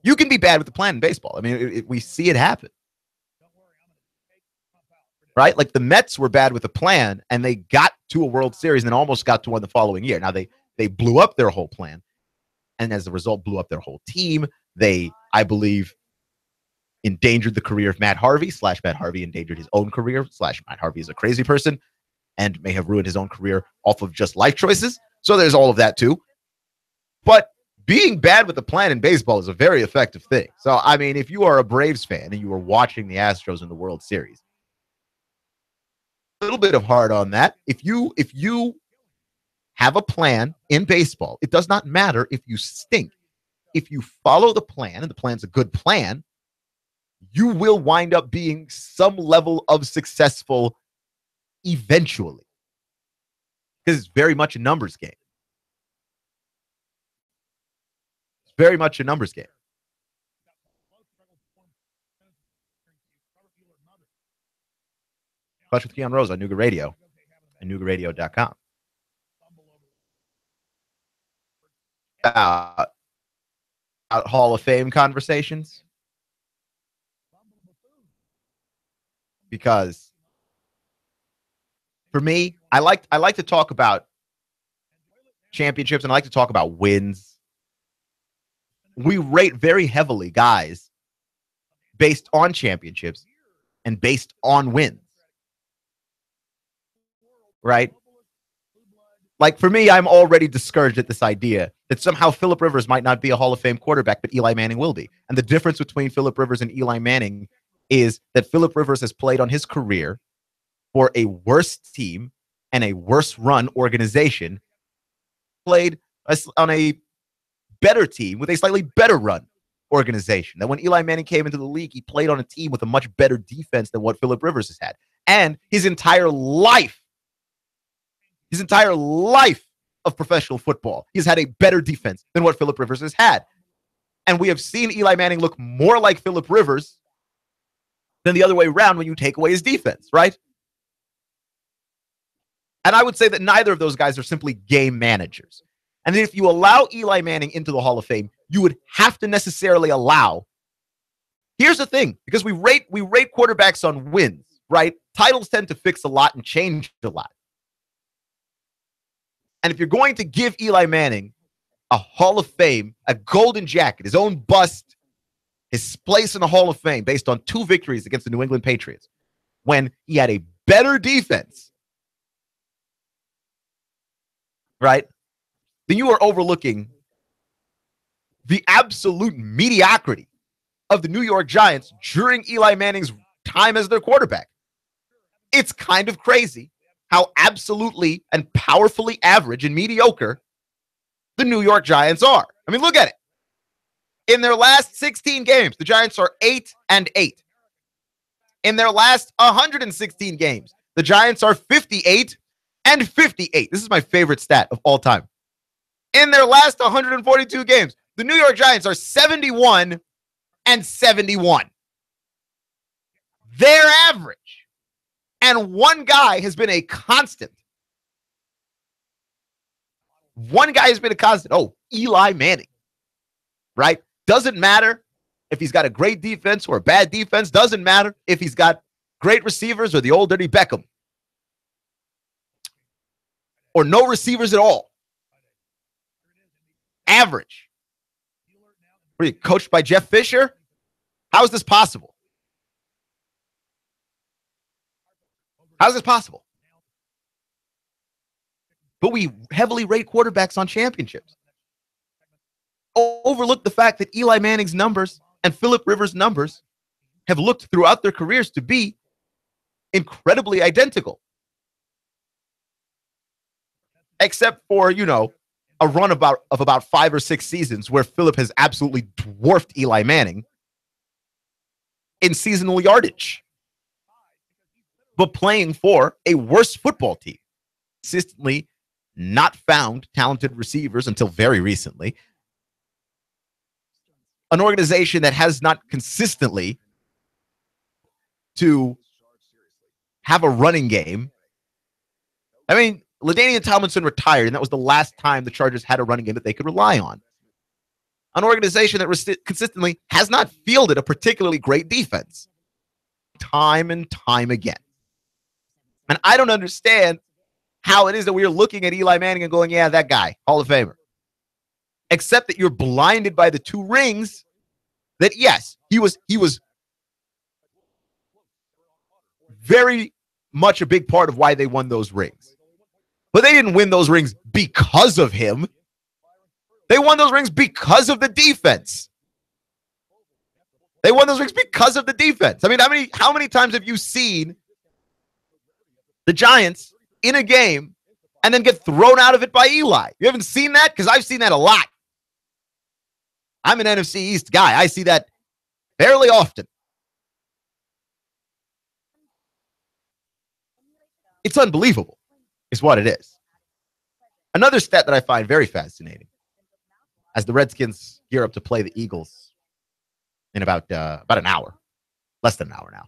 You can be bad with the plan in baseball. I mean, we see it happen. Right? Like the Mets were bad with a plan, and they got to a World Series and then almost got to one the following year. Now, they blew up their whole plan, and as a result, blew up their whole team. They, I believe, endangered the career of Matt Harvey / Matt Harvey endangered his own career / Matt Harvey is a crazy person and may have ruined his own career off of just life choices. So there's all of that too. But being bad with the plan in baseball is a very effective thing. So, I mean, if you are a Braves fan and you are watching the Astros in the World Series, a little bit of hard on that. If you have a plan in baseball, it does not matter if you stink. If you follow the plan, and the plan's a good plan, you will wind up being some level of successful eventually. Because it's very much a numbers game. It's very much a numbers game. Clutch with Keon Rose on Nooga Radio and NoogaRadio.com. Out Hall of Fame conversations. Because for me, I like to talk about championships and I like to talk about wins. We rate very heavily guys based on championships and based on wins. Right? Like for me, I'm already discouraged at this idea that somehow Phillip Rivers might not be a Hall of Fame quarterback, but Eli Manning will be. And the difference between Phillip Rivers and Eli Manning is that Phillip Rivers has played on his career for a worse team and a worse run organization, played on a better team with a slightly better run organization. That when Eli Manning came into the league, he played on a team with a much better defense than what Phillip Rivers has had. And his entire life of professional football, he's had a better defense than what Phillip Rivers has had. And we have seen Eli Manning look more like Phillip Rivers than the other way around when you take away his defense, right? And I would say that neither of those guys are simply game managers. And if you allow Eli Manning into the Hall of Fame, you would have to necessarily allow. Here's the thing, because we rate quarterbacks on wins, right? Titles tend to fix a lot and change a lot. And if you're going to give Eli Manning a Hall of Fame, a golden jacket, his own bust, his place in the Hall of Fame based on 2 victories against the New England Patriots, when he had a better defense, right, then you are overlooking the absolute mediocrity of the New York Giants during Eli Manning's time as their quarterback. It's kind of crazy how absolutely and powerfully average and mediocre the New York Giants are. I mean, look at it. In their last 16 games, the Giants are 8-8. In their last 116 games, the Giants are 58-58. This is my favorite stat of all time. In their last 142 games, the New York Giants are 71-71. They're average. And one guy has been a constant. One guy has been a constant. Oh, Eli Manning, right? Doesn't matter if he's got a great defense or a bad defense. Doesn't matter if he's got great receivers or the old dirty Beckham or no receivers at all. Average. What are you, coached by Jeff Fisher? How is this possible? How is this possible? But we heavily rate quarterbacks on championships. Overlook the fact that Eli Manning's numbers and Phillip Rivers' numbers have looked throughout their careers to be incredibly identical. Except for, a run of about 5 or 6 seasons where Phillip has absolutely dwarfed Eli Manning in seasonal yardage, but playing for a worse football team. Consistently not found talented receivers until very recently. An organization that has not consistently to have a running game. I mean, LaDainian Tomlinson retired, and that was the last time the Chargers had a running game that they could rely on. An organization that consistently has not fielded a particularly great defense time and time again. And I don't understand how it is that we are looking at Eli Manning and going, yeah, that guy, Hall of Famer. Except that you're blinded by the 2 rings that, yes, he was very much a big part of why they won those rings. But they didn't win those rings because of him. They won those rings because of the defense. They won those rings because of the defense. I mean, how many times have you seen the Giants in a game and then get thrown out of it by Eli? You haven't seen that? Because I've seen that a lot. I'm an NFC East guy. I see that fairly often. It's unbelievable, is what it is. Another stat that I find very fascinating, as the Redskins gear up to play the Eagles in about an hour, less than an hour now,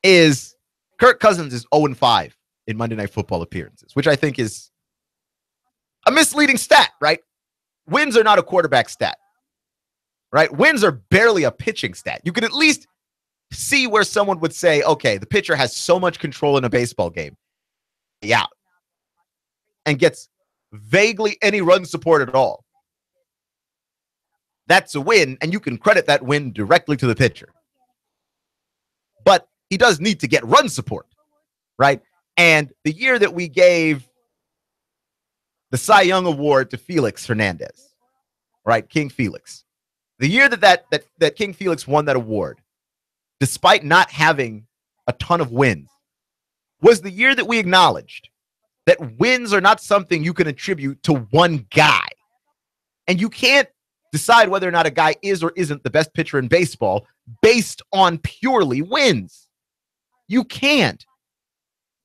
is Kirk Cousins is 0-5 in Monday Night Football appearances, which I think is a misleading stat, right? Wins are not a quarterback stat, right? Wins are barely a pitching stat. You can at least see where someone would say, okay, the pitcher has so much control in a baseball game. Yeah. And gets vaguely any run support at all. That's a win, and you can credit that win directly to the pitcher. But he does need to get run support, right? And the year that we gave the Cy Young Award to Felix Hernandez, right? King Felix. The year that King Felix won that award, despite not having a ton of wins, was the year that we acknowledged that wins are not something you can attribute to one guy. And you can't decide whether or not a guy is or isn't the best pitcher in baseball based on purely wins. You can't.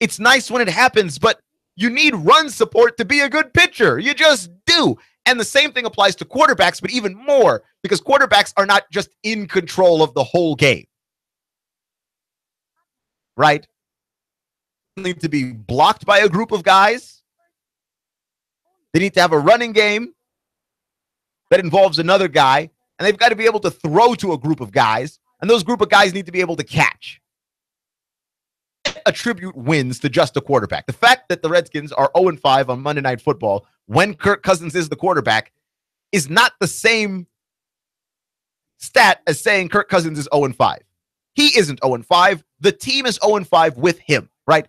It's nice when it happens, but you need run support to be a good pitcher. You just do. And the same thing applies to quarterbacks, but even more, because quarterbacks are not just in control of the whole game. Right? They need to be blocked by a group of guys. They need to have a running game that involves another guy, and they've got to be able to throw to a group of guys, and those group of guys need to be able to catch. Attribute wins to just a quarterback. The fact that the Redskins are 0-5 on Monday Night Football when Kirk Cousins is the quarterback is not the same stat as saying Kirk Cousins is 0-5. He isn't 0-5. The team is 0-5 with him, right?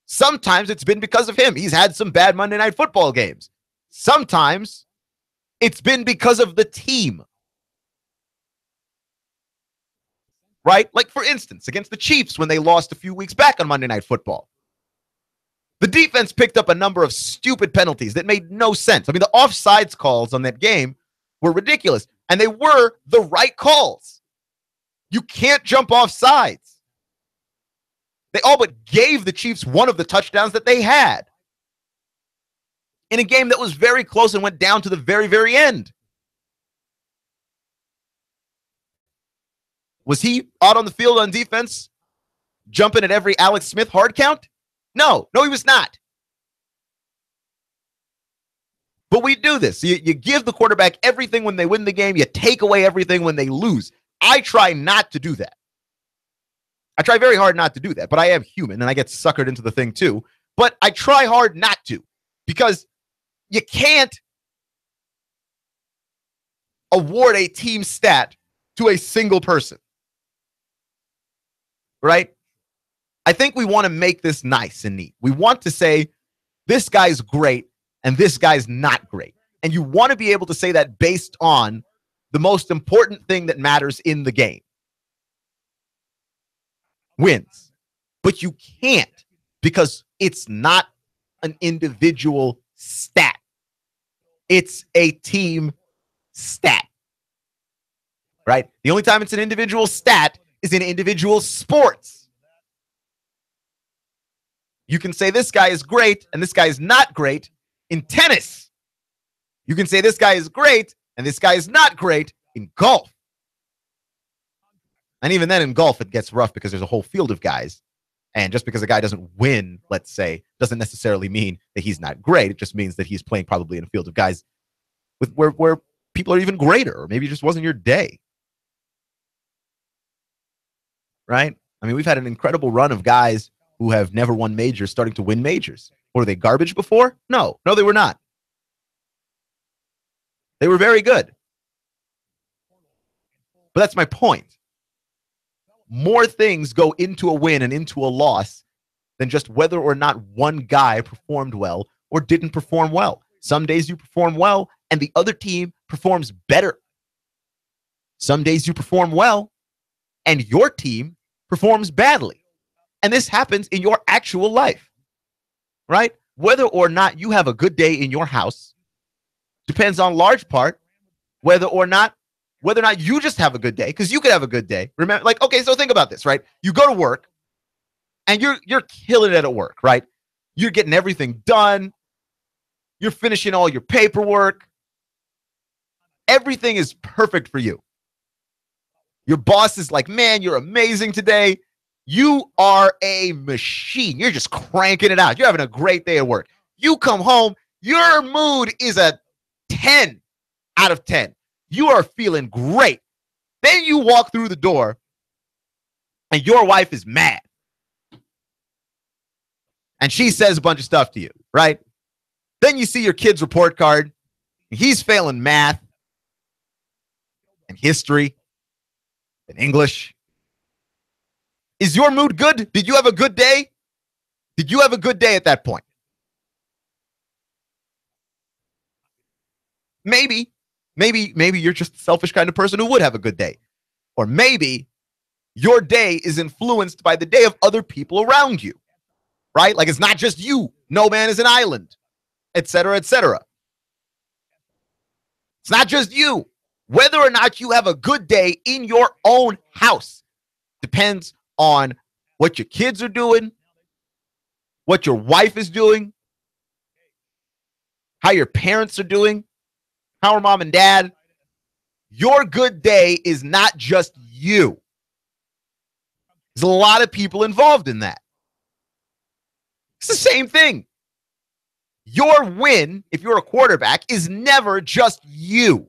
Sometimes it's been because of him. He's had some bad Monday Night Football games. Sometimes it's been because of the team. Right? Like, for instance, against the Chiefs when they lost a few weeks back on Monday Night Football. The defense picked up a number of stupid penalties that made no sense. I mean, the offsides calls on that game were ridiculous, and they were the right calls. You can't jump off sides. They all but gave the Chiefs one of the touchdowns that they had in a game that was very close and went down to the very, very end. Was he out on the field on defense, jumping at every Alex Smith hard count? No, he was not. But we do this. You give the quarterback everything when they win the game. You take away everything when they lose. I try not to do that. I try very hard not to do that, but I am human and I get suckered into the thing too. But I try hard not to, because you can't award a team stat to a single person. Right? I think we want to make this nice and neat. We want to say this guy's great and this guy's not great. And you want to be able to say that based on the most important thing that matters in the game. Wins. But you can't, because it's not an individual stat. It's a team stat. Right? The only time it's an individual stat is in individual sports. You can say this guy is great and this guy is not great in tennis. You can say this guy is great and this guy is not great in golf. And even then in golf, it gets rough because there's a whole field of guys. And just because a guy doesn't win, let's say, doesn't necessarily mean that he's not great. It just means that he's playing probably in a field of guys with where people are even greater, or maybe it just wasn't your day. Right? I mean, we've had an incredible run of guys who have never won majors starting to win majors. Were they garbage before? No, they were not. They were very good. But that's my point. More things go into a win and into a loss than just whether or not one guy performed well or didn't perform well. Some days you perform well and the other team performs better. Some days you perform well and your team performs badly. And this happens in your actual life, right? Whether or not you have a good day in your house depends on large part whether or not you just have a good day, because you could have a good day. Remember, like, okay, so think about this, right? You go to work and you're killing it at work, right? You're getting everything done. You're finishing all your paperwork. Everything is perfect for you. Your boss is like, man, you're amazing today. You are a machine. You're just cranking it out. You're having a great day at work. You come home, your mood is a 10 out of 10. You are feeling great. Then you walk through the door and your wife is mad. And she says a bunch of stuff to you, right? Then you see your kid's report card. He's failing math and history and English. Is your mood good? Did you have a good day? Did you have a good day at that point? Maybe you're just a selfish kind of person who would have a good day. Or maybe your day is influenced by the day of other people around you, right? Like, it's not just you. No man is an island, etc., etc. It's not just you. Whether or not you have a good day in your own house depends on what your kids are doing, what your wife is doing, how your parents are doing, how are mom and dad. Your good day is not just you. There's a lot of people involved in that. It's the same thing. Your win, if you're a quarterback, is never just you.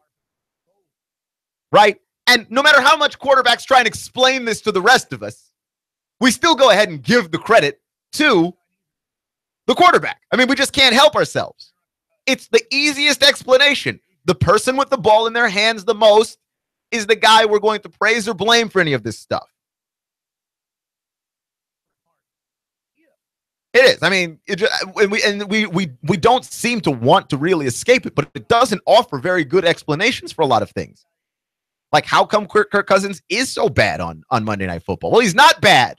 Right? And no matter how much quarterbacks try and explain this to the rest of us, we still go ahead and give the credit to the quarterback. I mean, we just can't help ourselves. It's the easiest explanation. The person with the ball in their hands the most is the guy we're going to praise or blame for any of this stuff. It is. I mean, we don't seem to want to really escape it, but it doesn't offer very good explanations for a lot of things. Like, how come Kirk Cousins is so bad on Monday Night Football? Well, he's not bad.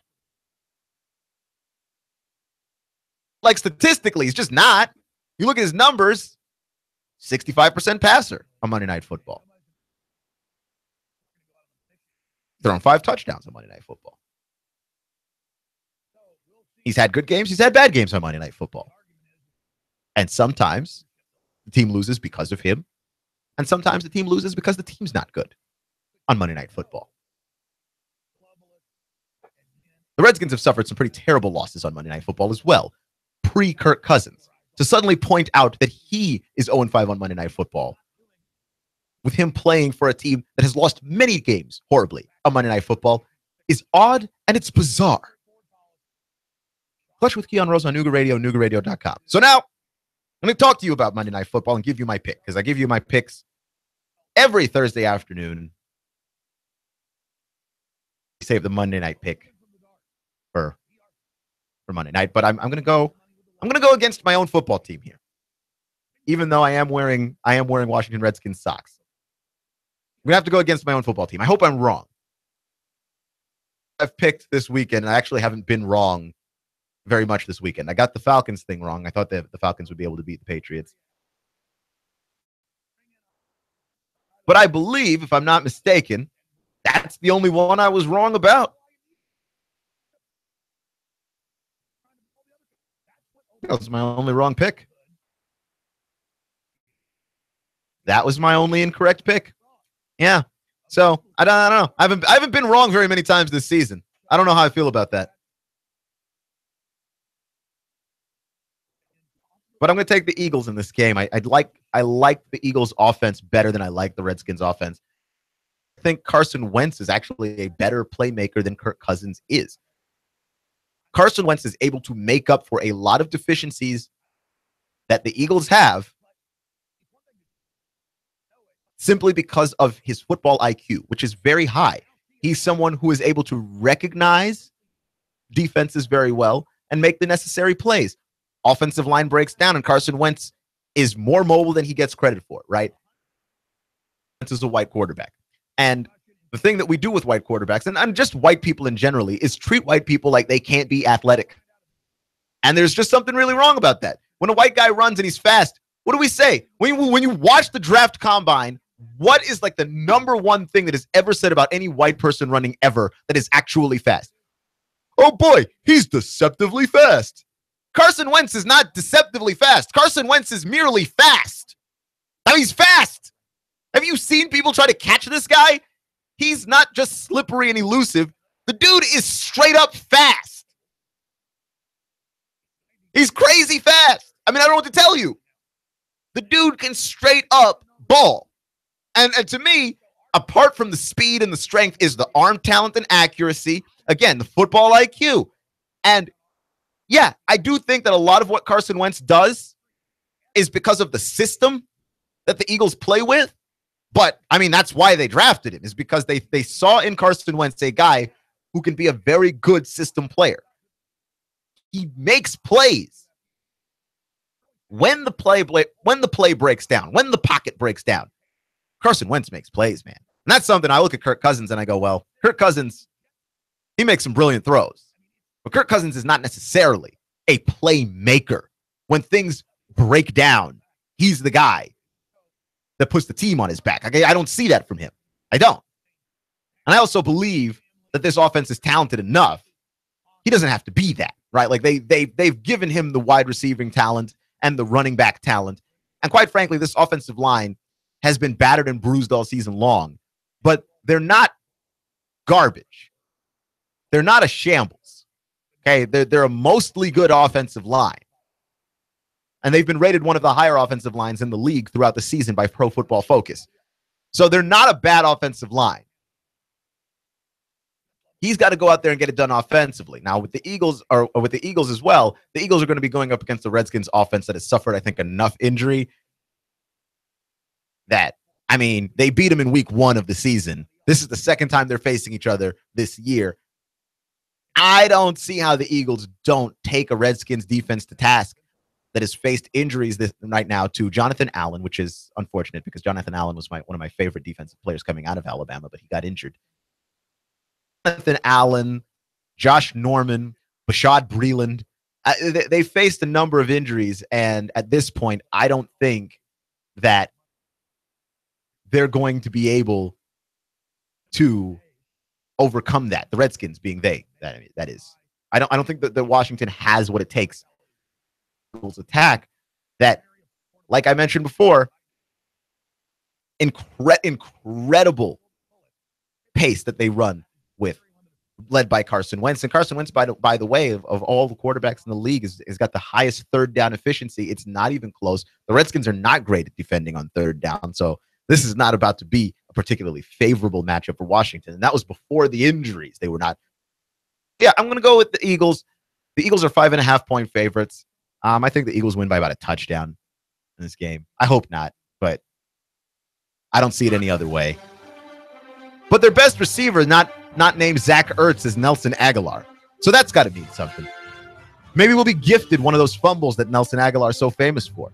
Like, statistically, he's just not. You look at his numbers, 65% passer on Monday Night Football. Thrown 5 touchdowns on Monday Night Football. He's had good games. He's had bad games on Monday Night Football. And sometimes the team loses because of him. And sometimes the team loses because the team's not good on Monday Night Football. The Redskins have suffered some pretty terrible losses on Monday Night Football as well, pre-Kirk Cousins. to suddenly point out that he is 0-5 on Monday Night Football, with him playing for a team that has lost many games horribly on Monday Night Football, is odd and it's bizarre. Clutch with Keon Rose on Nooga Radio, NoogaRadio.com. So now, I'm going to talk to you about Monday Night Football and give you my pick, because I give you my picks every Thursday afternoon. Save the Monday night pick for Monday night, but I'm going to go against my own football team here, even though I am wearing Washington Redskins socks. I'm going to have to go against my own football team. I hope I'm wrong. I've picked this weekend, and I actually haven't been wrong very much this weekend. I got the Falcons thing wrong. I thought that the Falcons would be able to beat the Patriots. But I believe, if I'm not mistaken, that's the only one I was wrong about. That was my only wrong pick. That was my only incorrect pick. Yeah. So I don't know. I haven't been wrong very many times this season. I don't know how I feel about that. But I'm going to take the Eagles in this game. I like the Eagles offense better than I like the Redskins offense. I think Carson Wentz is actually a better playmaker than Kirk Cousins is. Carson Wentz is able to make up for a lot of deficiencies that the Eagles have simply because of his football IQ, which is very high. He's someone who is able to recognize defenses very well and make the necessary plays. Offensive line breaks down, and Carson Wentz is more mobile than he gets credit for, right? Wentz is a white quarterback. And the thing that we do with white quarterbacks, and just white people in generally, is treat white people like they can't be athletic. And there's just something really wrong about that. When a white guy runs and he's fast, what do we say? When you watch the draft combine, what is like the number one thing that is ever said about any white person running ever that is actually fast? Oh boy, he's deceptively fast. Carson Wentz is not deceptively fast. Carson Wentz is merely fast. Now he's fast. Have you seen people try to catch this guy? He's not just slippery and elusive. The dude is straight up fast. He's crazy fast. I mean, I don't know what to tell you. The dude can straight up ball. And to me, apart from the speed and the strength, is the arm talent and accuracy. Again, the football IQ. And yeah, I do think that a lot of what Carson Wentz does is because of the system that the Eagles play with. But, I mean, that's why they drafted him, is because they saw in Carson Wentz a guy who can be a very good system player. He makes plays. When the play breaks down, when the pocket breaks down, Carson Wentz makes plays, man. And that's something I look at Kirk Cousins and I go, well, Kirk Cousins, he makes some brilliant throws. But Kirk Cousins is not necessarily a playmaker. When things break down, he's the guy that puts the team on his back. Okay, I don't see that from him. I don't. And I also believe that this offense is talented enough. He doesn't have to be that, right? Like they've given him the wide receiving talent and the running back talent. And quite frankly, this offensive line has been battered and bruised all season long. But they're not garbage. They're not a shambles. Okay, they're a mostly good offensive line. And they've been rated one of the higher offensive lines in the league throughout the season by Pro Football Focus. So they're not a bad offensive line. He's got to go out there and get it done offensively. Now, with the Eagles, or with the Eagles as well, the Eagles are going to be going up against the Redskins offense that has suffered, I think, enough injury that, I mean, they beat them in week 1 of the season. This is the second time they're facing each other this year. I don't see how the Eagles don't take a Redskins defense to task that has faced injuries right now to Jonathan Allen, which is unfortunate because Jonathan Allen was one of my favorite defensive players coming out of Alabama, but he got injured. Jonathan Allen, Josh Norman, Bashad Breeland, they faced a number of injuries, and at this point, I don't think that they're going to be able to overcome that. The Redskins being that is. I don't think that Washington has what it takes to attack that, like I mentioned before, incredible pace that they run with led by Carson Wentz. And Carson Wentz, by the way, of all the quarterbacks in the league, has got the highest third down efficiency. It's not even close. The Redskins are not great at defending on third down. So this is not about to be a particularly favorable matchup for Washington. And that was before the injuries. They were not. Yeah, I'm going to go with the Eagles. The Eagles are 5.5-point favorites. I think the Eagles win by about a touchdown in this game. I hope not, but I don't see it any other way. But their best receiver, not named Zach Ertz, is Nelson Aguilar. So that's got to mean something. Maybe we'll be gifted one of those fumbles that Nelson Aguilar is so famous for.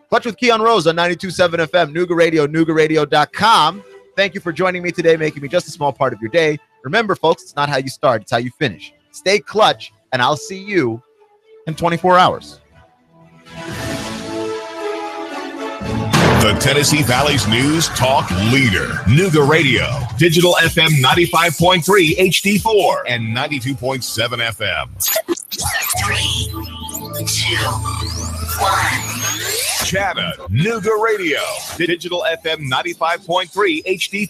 Clutch with Keon Rose on 92.7 FM, Nooga Radio, NoogaRadio.com. Thank you for joining me today, making me just a small part of your day. Remember, folks, it's not how you start, it's how you finish. Stay clutch, and I'll see you in 24 hours. The Tennessee Valley's news talk leader, Nooga Radio, digital FM 95.3 HD4 and 92.7 FM. 3, 2, 1. Chattanooga Radio, digital FM 95.3 HD4,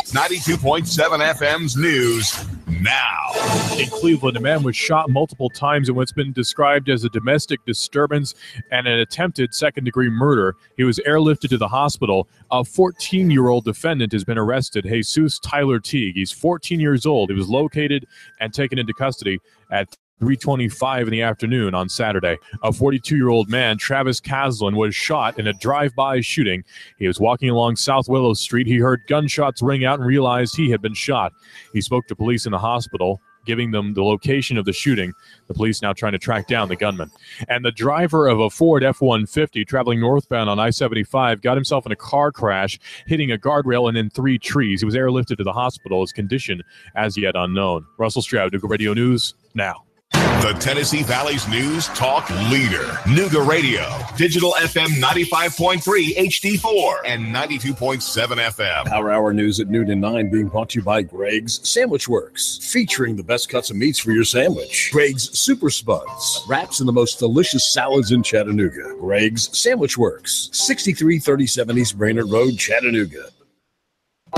92.7 FM's news now. In Cleveland, a man was shot multiple times in what's been described as a domestic disturbance and an attempted second-degree murder. He was airlifted to the hospital. A 14-year-old defendant has been arrested, Jesus Tyler Teague. He's 14 years old. He was located and taken into custody at 3:25 in the afternoon on Saturday. A 42-year-old man, Travis Caslin, was shot in a drive-by shooting. He was walking along South Willow Street. He heard gunshots ring out and realized he had been shot. He spoke to police in the hospital, giving them the location of the shooting. The police now trying to track down the gunman. And the driver of a Ford F-150 traveling northbound on I-75 got himself in a car crash, hitting a guardrail and in 3 trees. He was airlifted to the hospital. His condition as yet unknown. Russell Stroud, Nooga Radio News, now. The Tennessee Valley's news talk leader, Nooga Radio, digital FM 95.3 HD4 and 92.7 FM. Power Hour News at noon and 9 being brought to you by Greg's Sandwich Works, featuring the best cuts of meats for your sandwich. Greg's Super Spuds, wraps and the most delicious salads in Chattanooga. Greg's Sandwich Works, 6337 East Brainerd Road, Chattanooga.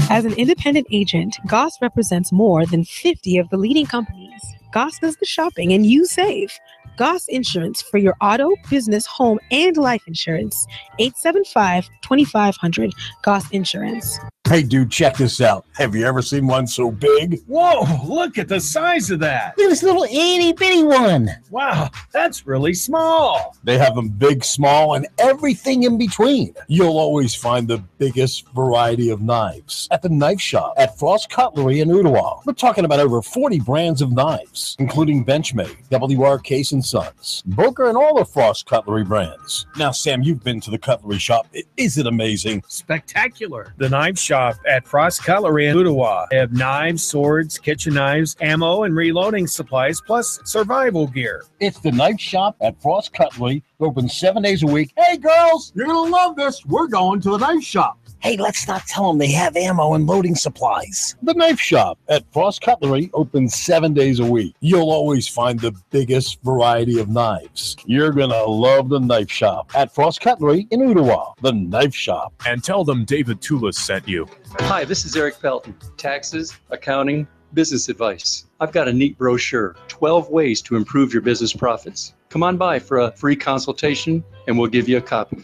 As an independent agent, Goss represents more than 50 of the leading companies. Goss does the shopping and you save. Goss Insurance for your auto, business, home, and life insurance. 875-2500 Goss Insurance. Hey, dude, check this out. Have you ever seen one so big? Whoa, look at the size of that. Look at this little itty-bitty one. Wow, that's really small. They have them big, small, and everything in between. You'll always find the biggest variety of knives at the knife shop at Frost Cutlery in Ottawa. We're talking about over 40 brands of knives, including Benchmade, WR Case & Sons, Booker, and all the Frost Cutlery brands. Now, Sam, you've been to the cutlery shop. Is it amazing? Spectacular. The knife shop at Frost Cutlery in Ottawa. They have knives, swords, kitchen knives, ammo, and reloading supplies, plus survival gear. It's the knife shop at Frost Cutlery, open 7 days a week. Hey, girls, you're going to love this. We're going to the knife shop. Hey, let's not tell them they have ammo and loading supplies. The Knife Shop at Frost Cutlery opens 7 days a week. You'll always find the biggest variety of knives. You're going to love the Knife Shop at Frost Cutlery in Ottawa. The Knife Shop. And tell them David Tulis sent you. Hi, this is Eric Pelton. Taxes, accounting, business advice. I've got a neat brochure, 12 ways to improve your business profits. Come on by for a free consultation and we'll give you a copy.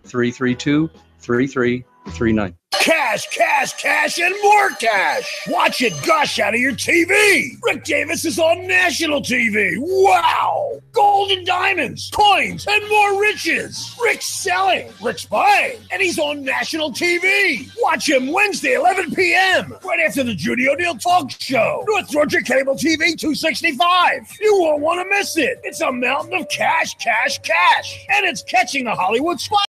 332-3339. Cash, cash, cash, and more cash. Watch it gush out of your TV. Rick Davis is on national TV. Wow. Gold and diamonds, coins, and more riches. Rick's selling, Rick's buying, and he's on national TV. Watch him Wednesday, 11 p.m., right after the Judy O'Neill Talk Show. North Georgia Cable TV 265. You won't want to miss it. It's a mountain of cash, cash, cash. And it's catching the Hollywood spotlight.